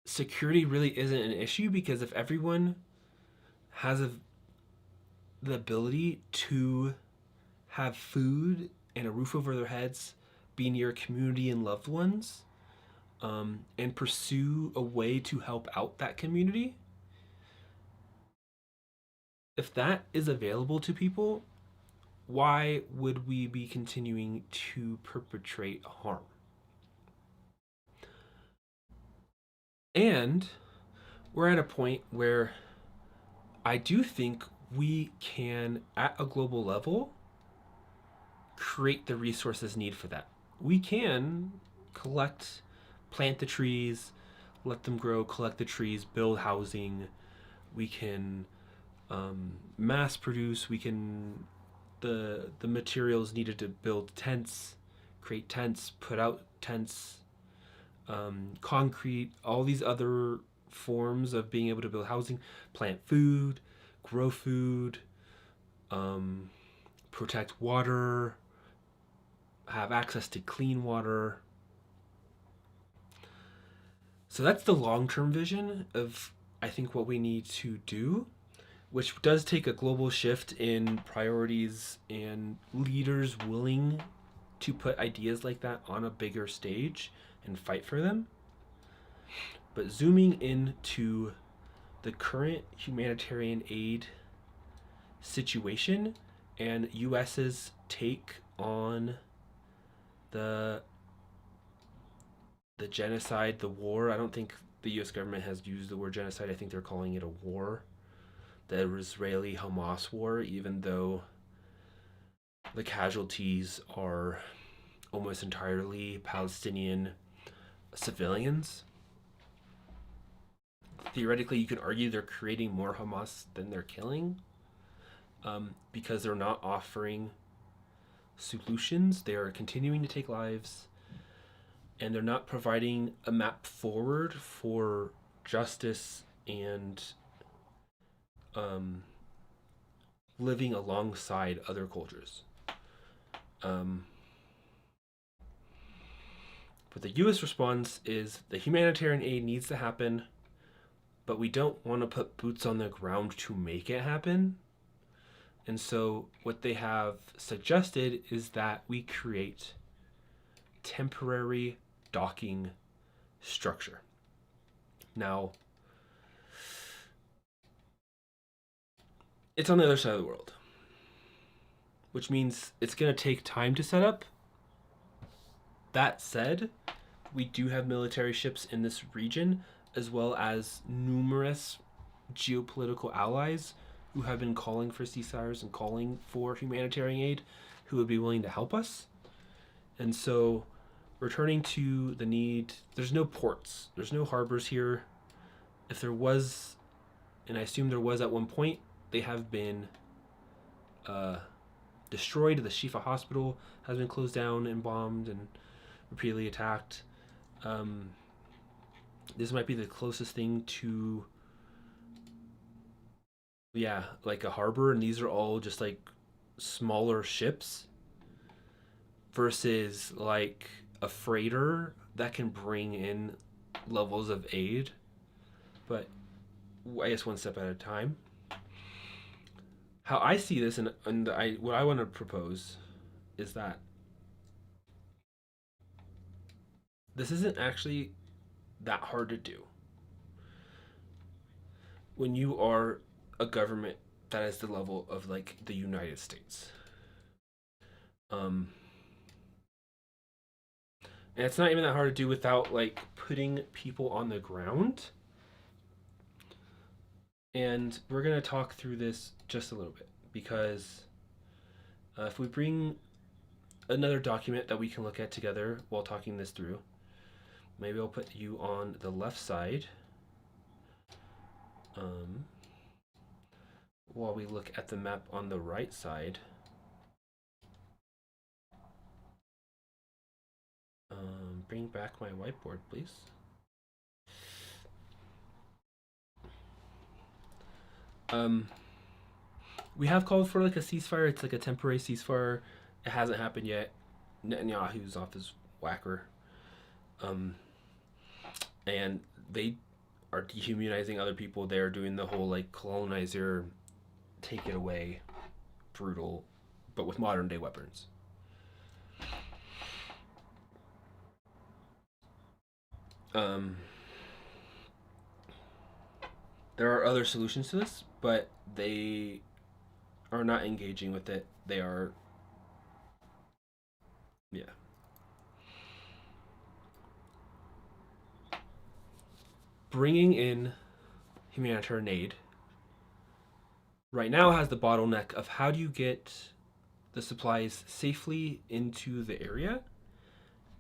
security really isn't an issue, because if everyone has the ability to have food and a roof over their heads, be near community and loved ones, and pursue a way to help out that community, if that is available to people, why would we be continuing to perpetrate harm? And we're at a point where I do think we can, at a global level, create the resources needed for that. We can plant the trees, let them grow, collect the trees, build housing. We can mass produce. We can the materials needed to build tents, create tents, put out tents, concrete, all these other forms of being able to build housing, plant food, grow food, protect water, have access to clean water. So that's the long-term vision of, I think, what we need to do, which does take a global shift in priorities and leaders willing to put ideas like that on a bigger stage and fight for them. But zooming into the current humanitarian aid situation and US's take on the genocide, the war. I don't think the US government has used the word genocide. I think they're calling it a war. The Israeli-Hamas war, even though the casualties are almost entirely Palestinian civilians. Theoretically, you could argue they're creating more Hamas than they're killing, because they're not offering solutions. They are continuing to take lives, and they're not providing a map forward for justice and living alongside other cultures. But the U.S. response is the humanitarian aid needs to happen, but we don't want to put boots on the ground to make it happen. And so what they have suggested is that we create temporary docking structure. Now, it's on the other side of the world, which means it's going to take time to set up. That said, we do have military ships in this region, as well as numerous geopolitical allies who have been calling for ceasefires and calling for humanitarian aid, who would be willing to help us. And so, returning to the need, there's no ports, there's no harbors here. If there was, and I assume there was at one point, they have been destroyed. The Shifa hospital has been closed down and bombed and repeatedly attacked. This might be the closest thing to, like a harbor, and these are all just like smaller ships versus like a freighter that can bring in levels of aid. But I guess one step at a time. How I see this, and what I want to propose is that this isn't actually that hard to do when you are a government that is the level of like the United States. And it's not even that hard to do without like putting people on the ground. And we're going to talk through this just a little bit, because if we bring another document that we can look at together while talking this through, maybe I'll put you on the left side while we look at the map on the right side. Bring back my whiteboard, please. we have called for like a ceasefire. It's like a temporary ceasefire. It hasn't happened yet. Netanyahu's off his whacker. And they are dehumanizing other people. They're doing the whole like colonizer, take it away, brutal, but with modern day weapons. There are other solutions to this, but they are not engaging with it. They are, yeah. Bringing in humanitarian aid right now has the bottleneck of how do you get the supplies safely into the area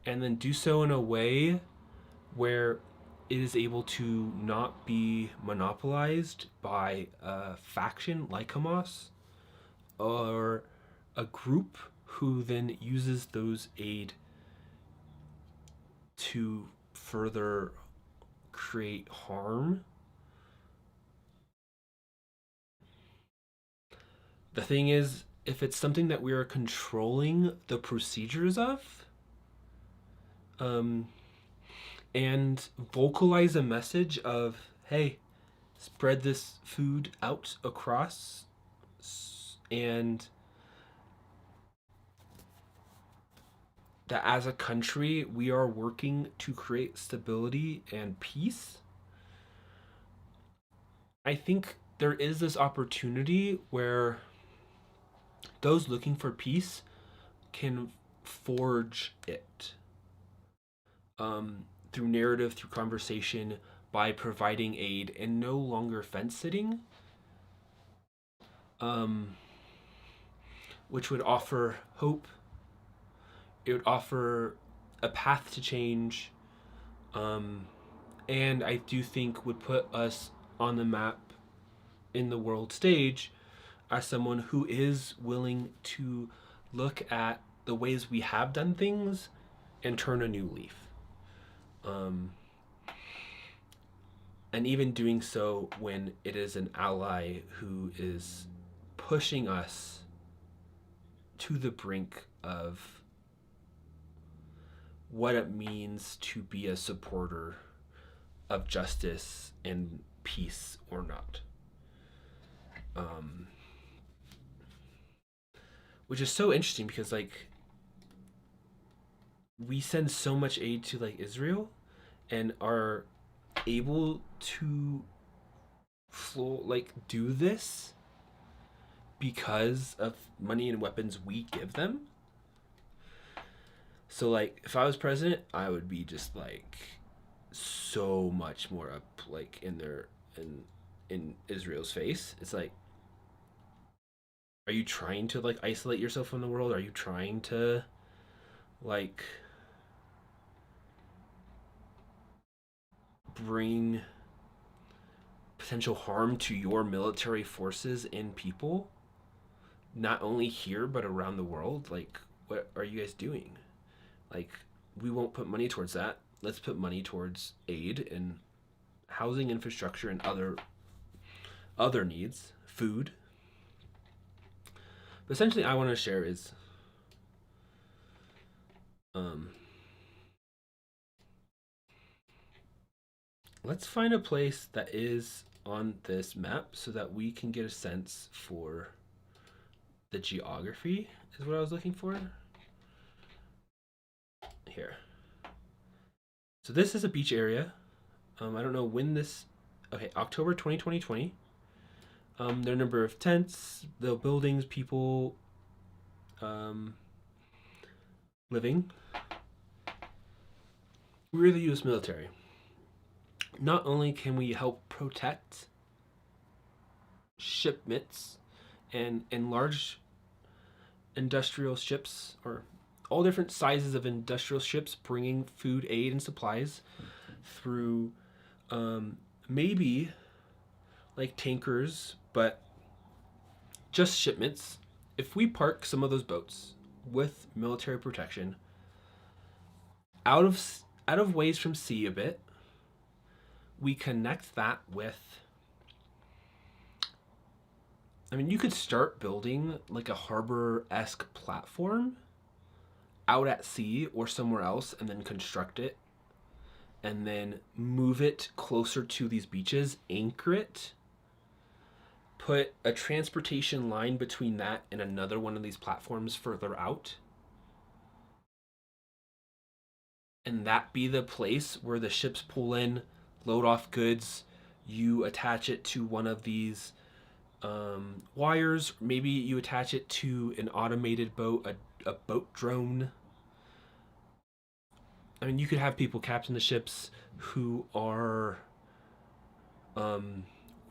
and then do so in a way where it is able to not be monopolized by a faction like Hamas or a group who then uses those aid to further create harm. The thing is, if it's something that we are controlling the procedures of, and vocalize a message of, hey, spread this food out across, and that as a country we are working to create stability and peace. I think there is this opportunity where those looking for peace can forge it through narrative, through conversation, by providing aid and no longer fence sitting, which would offer hope. It would offer a path to change, and I do think would put us on the map in the world stage as someone who is willing to look at the ways we have done things and turn a new leaf. And even doing so when it is an ally who is pushing us to the brink of what it means to be a supporter of justice and peace or not. Which is so interesting because like we send so much aid to like Israel and are able to do this because of money and weapons we give them. So like if I was president, I would be just like so much more up like in Israel's face. It's like, are you trying to like isolate yourself from the world? Are you trying to like bring potential harm to your military forces and people, not only here but around the world? Like, what are you guys doing? Like, we won't put money towards that. Let's put money towards aid and housing infrastructure and other needs, food. But essentially I want to share is let's find a place that is on this map so that we can get a sense for the geography is what I was looking for. Here. So this is a beach area. I don't know when this, okay, October 2020. Their number of tents, the buildings, people living. We're the U.S. military. Not only can we help protect shipments and large industrial ships, or all different sizes of industrial ships bringing food, aid, and supplies through maybe like tankers, but just shipments. If we park some of those boats with military protection out of ways from sea a bit, we connect that with I mean, you could start building like a harbor-esque platform out at sea or somewhere else and then construct it and then move it closer to these beaches, anchor it, put a transportation line between that and another one of these platforms further out, and that be the place where the ships pull in, load off goods. You attach it to one of these wires. Maybe you attach it to an automated boat, a boat drone. I mean, you could have people captain the ships who are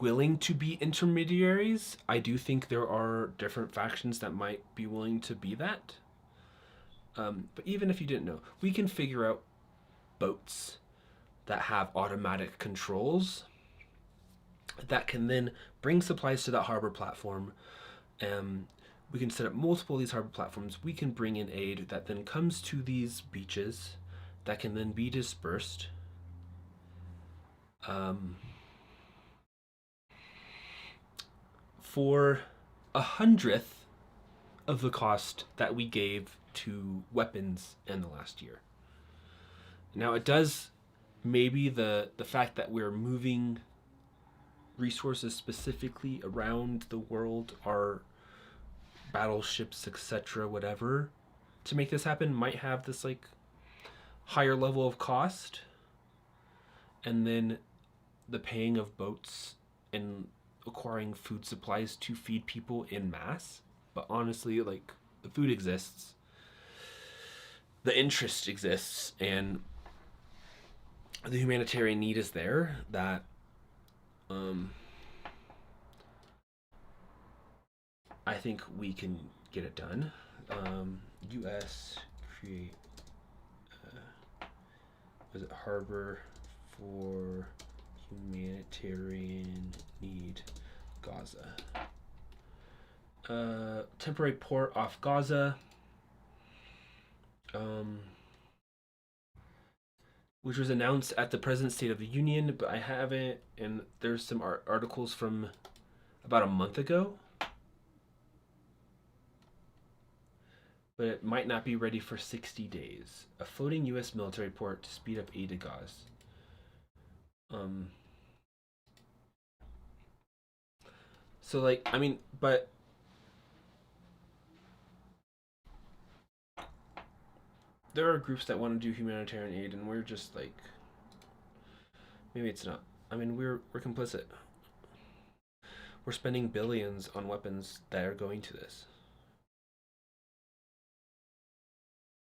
willing to be intermediaries. I do think there are different factions that might be willing to be that. But even if you didn't know, we can figure out boats that have automatic controls that can then bring supplies to that harbor platform. We can set up multiple of these harbor platforms. We can bring in aid that then comes to these beaches that can then be dispersed. For 100th of the cost that we gave to weapons in the last year. Now it does, maybe the fact that we're moving resources specifically around the world, our battleships, etc., whatever, to make this happen might have this like higher level of cost, and then the paying of boats and acquiring food supplies to feed people in mass. But honestly, like, the food exists, the interest exists, and the humanitarian need is there, that I think we can get it done. U.S. create was it harbor for humanitarian need, Gaza. Temporary port off Gaza. Which was announced at the President's State of the Union, but I haven't, and there's some articles from about a month ago. But it might not be ready for 60 days. A floating U.S. military port to speed up aid to Gaza. So, like, I mean, but there are groups that want to do humanitarian aid, and we're just like, maybe it's not. I mean, we're complicit. We're spending billions on weapons that are going to this.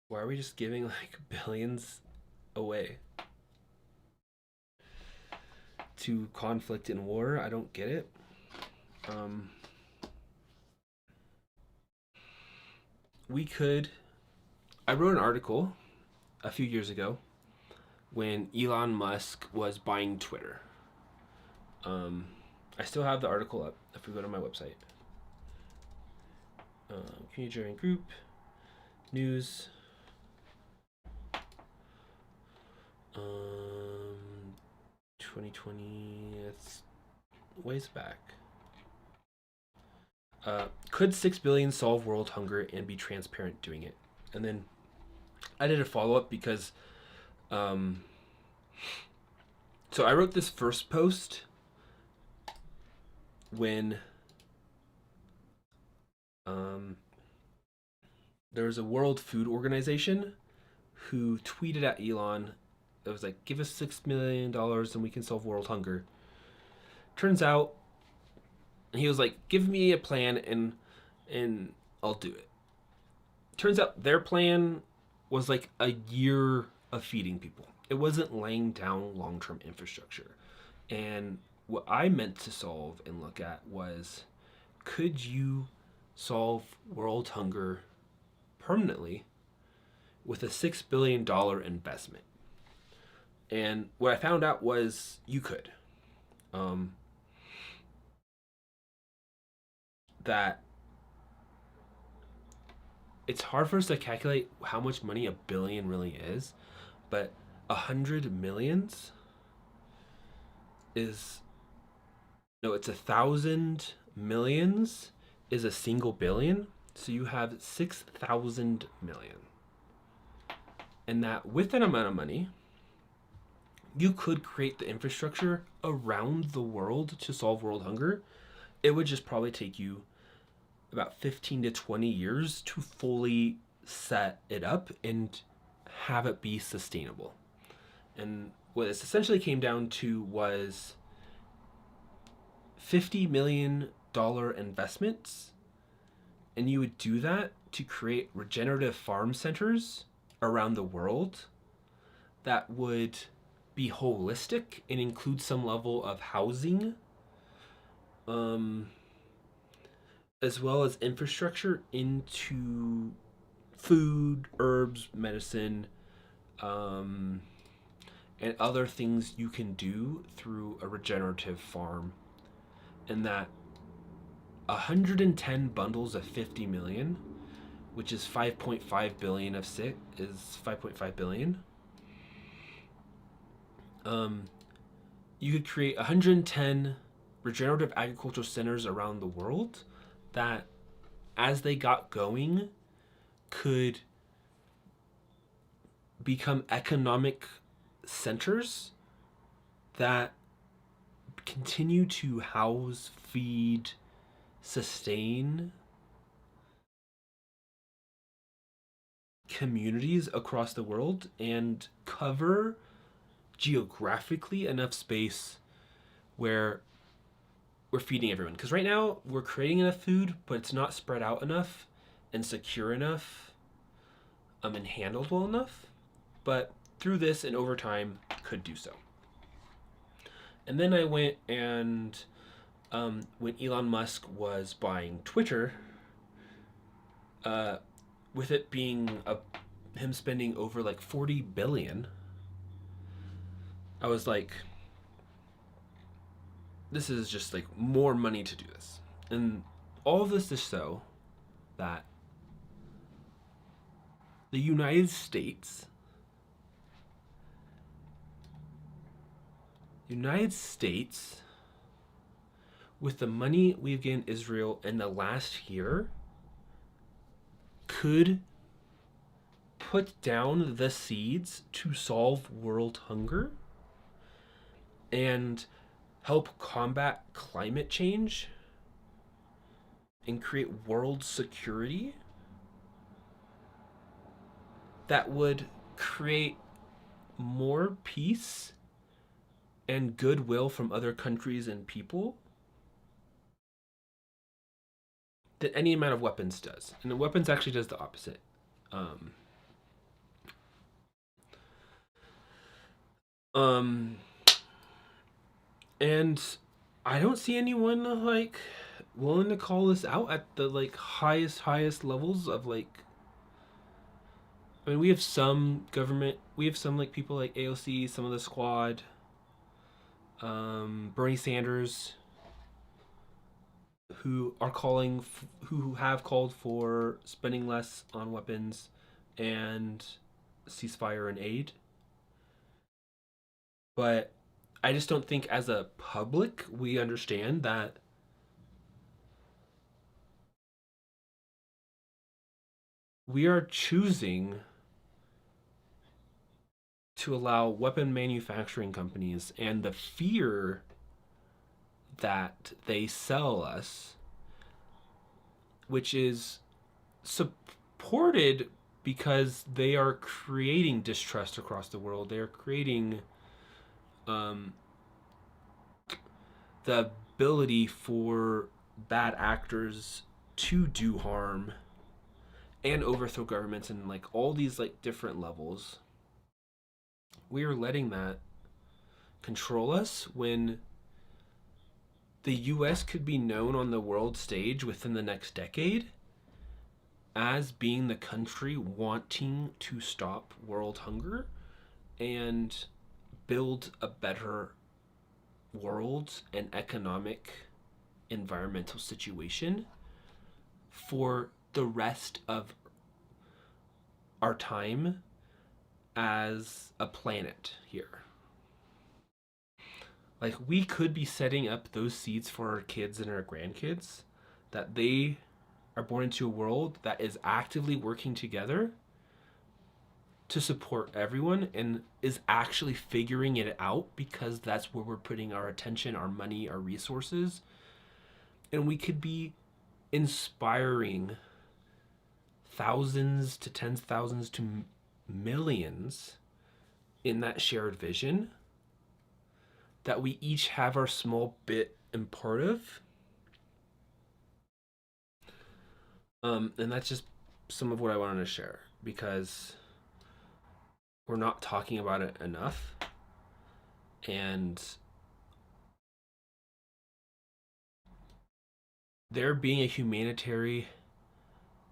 Why are we just giving like billions away to conflict and war? I don't get it. We could. I wrote an article a few years ago when Elon Musk was buying Twitter. I still have the article up if we go to my website. Community sharing group, news. 2020, it's ways back. Could 6 billion solve world hunger and be transparent doing it? And then I did a follow-up because so I wrote this first post when there was a World Food Organization who tweeted at Elon. It was like, give us $6 million and we can solve world hunger. Turns out, he was like, give me a plan and I'll do it. Turns out their plan was like a year of feeding people. It wasn't laying down long-term infrastructure. And what I meant to solve and look at was, could you solve world hunger permanently with a $6 billion investment? And what I found out was you could. That it's hard for us to calculate how much money a billion really is, but 100 millions is, no, it's 1,000 millions is a single billion. So you have 6,000 million. And that with that amount of money, you could create the infrastructure around the world to solve world hunger. It would just probably take you about 15 to 20 years to fully set it up and have it be sustainable. And what this essentially came down to was $50 million investments. And you would do that to create regenerative farm centers around the world that would be holistic and include some level of housing, as well as infrastructure into food, herbs, medicine, and other things you can do through a regenerative farm. And that 110 bundles of 50 million, which is 5.5 billion of SIT, is 5.5 billion. You could create 110 regenerative agricultural centers around the world that, as they got going, could become economic centers that continue to house, feed, sustain communities across the world and cover geographically enough space where we're feeding everyone. Because right now we're creating enough food, but it's not spread out enough and secure enough, and handled well enough. But through this and over time, could do so. And then I went and when Elon Musk was buying Twitter, with it being him spending over like 40 billion, I was like, this is just like more money to do this. And all of this to show that the United States with the money we've given Israel in the last year could put down the seeds to solve world hunger and help combat climate change and create world security that would create more peace and goodwill from other countries and people than any amount of weapons does. And the weapons actually does the opposite. And I don't see anyone like willing to call this out at the like highest levels of like. I mean, we have some government, we have some like people like AOC, some of the squad, Bernie Sanders, who are who have called for spending less on weapons and ceasefire and aid. But I just don't think as a public we understand that we are choosing to allow weapon manufacturing companies and the fear that they sell us, which is supported because they are creating distrust across the world. They are creating the ability for bad actors to do harm and overthrow governments and like all these like different levels. We are letting that control us when the US could be known on the world stage within the next decade as being the country wanting to stop world hunger and build a better world and economic environmental situation for the rest of our time as a planet here. Like, we could be setting up those seeds for our kids and our grandkids, that they are born into a world that is actively working together to support everyone and is actually figuring it out, because that's where we're putting our attention, our money, our resources. And we could be inspiring thousands to tens of thousands to millions in that shared vision that we each have our small bit and part of. And that's just some of what I wanted to share, because we're not talking about it enough. And there being a humanitarian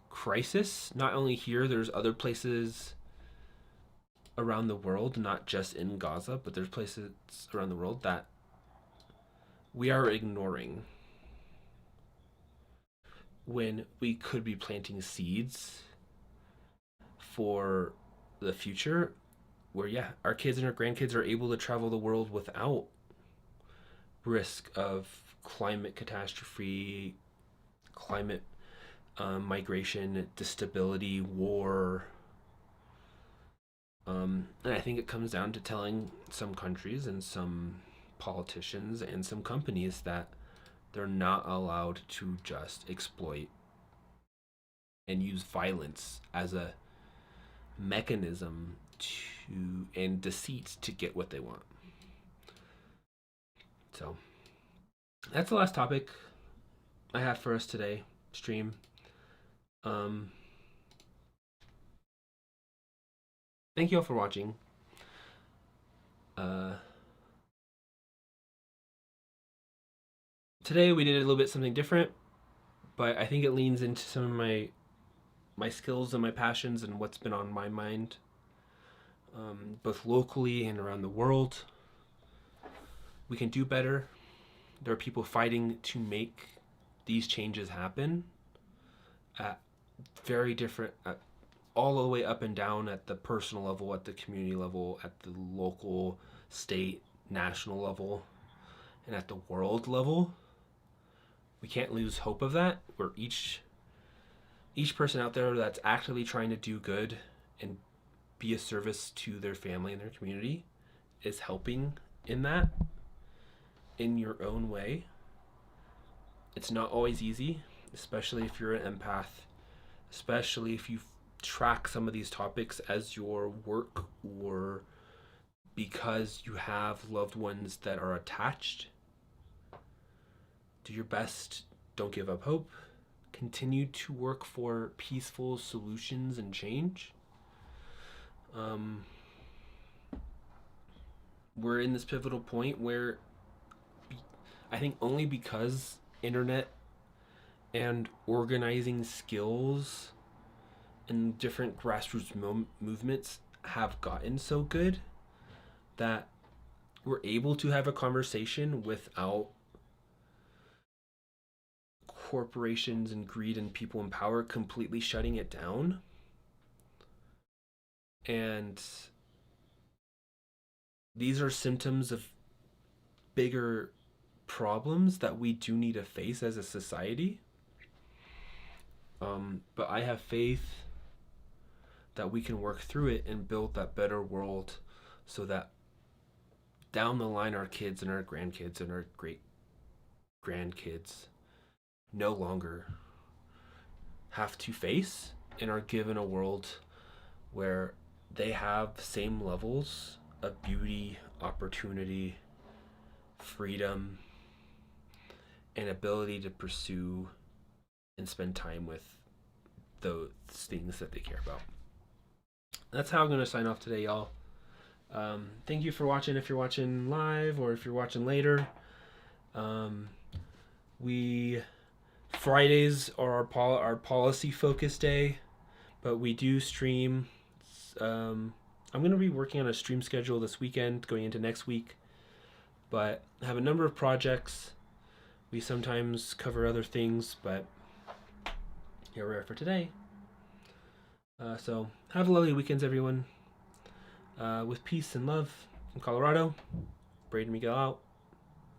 crisis, not only here, there's other places around the world, not just in Gaza, but there's places around the world that we are ignoring, when we could be planting seeds for the future, where, yeah, our kids and our grandkids are able to travel the world without risk of climate catastrophe, climate migration, instability, war. And I think it comes down to telling some countries and some politicians and some companies that they're not allowed to just exploit and use violence as a mechanism to, and deceit, to get what they want. So that's the last topic I have for us today, stream. Thank you all for watching. Today we did a little bit something different, but I think it leans into some of my skills and my passions and what's been on my mind, both locally and around the world. We can do better. There are people fighting to make these changes happen at very different, all the way up and down, at the personal level, at the community level, at the local, state, national level, and at the world level. We can't lose hope of that. We're each person out there that's actively trying to do good and be a service to their family and their community is helping in that, in your own way. It's not always easy, especially if you're an empath, especially if you track some of these topics as your work, or because you have loved ones that are attached. Do your best. Don't give up hope. Continue to work for peaceful solutions and change. We're in this pivotal point where I think only because internet and organizing skills and different grassroots movements have gotten so good that we're able to have a conversation without corporations and greed and people in power completely shutting it down. And these are symptoms of bigger problems that we do need to face as a society. But I have faith that we can work through it and build that better world, so that down the line our kids and our grandkids and our great grandkids no longer have to face and are given a world where they have same levels of beauty, opportunity, freedom, and ability to pursue and spend time with those things that they care about. That's how I'm going to sign off today, y'all. Thank you for watching, if you're watching live or if you're watching later. Fridays are our policy focus day, but we do stream. I'm going to be working on a stream schedule this weekend going into next week, but I have a number of projects. We sometimes cover other things, but here we are for today. So have a lovely weekends, everyone. With peace and love from Colorado, Braden Miguel out.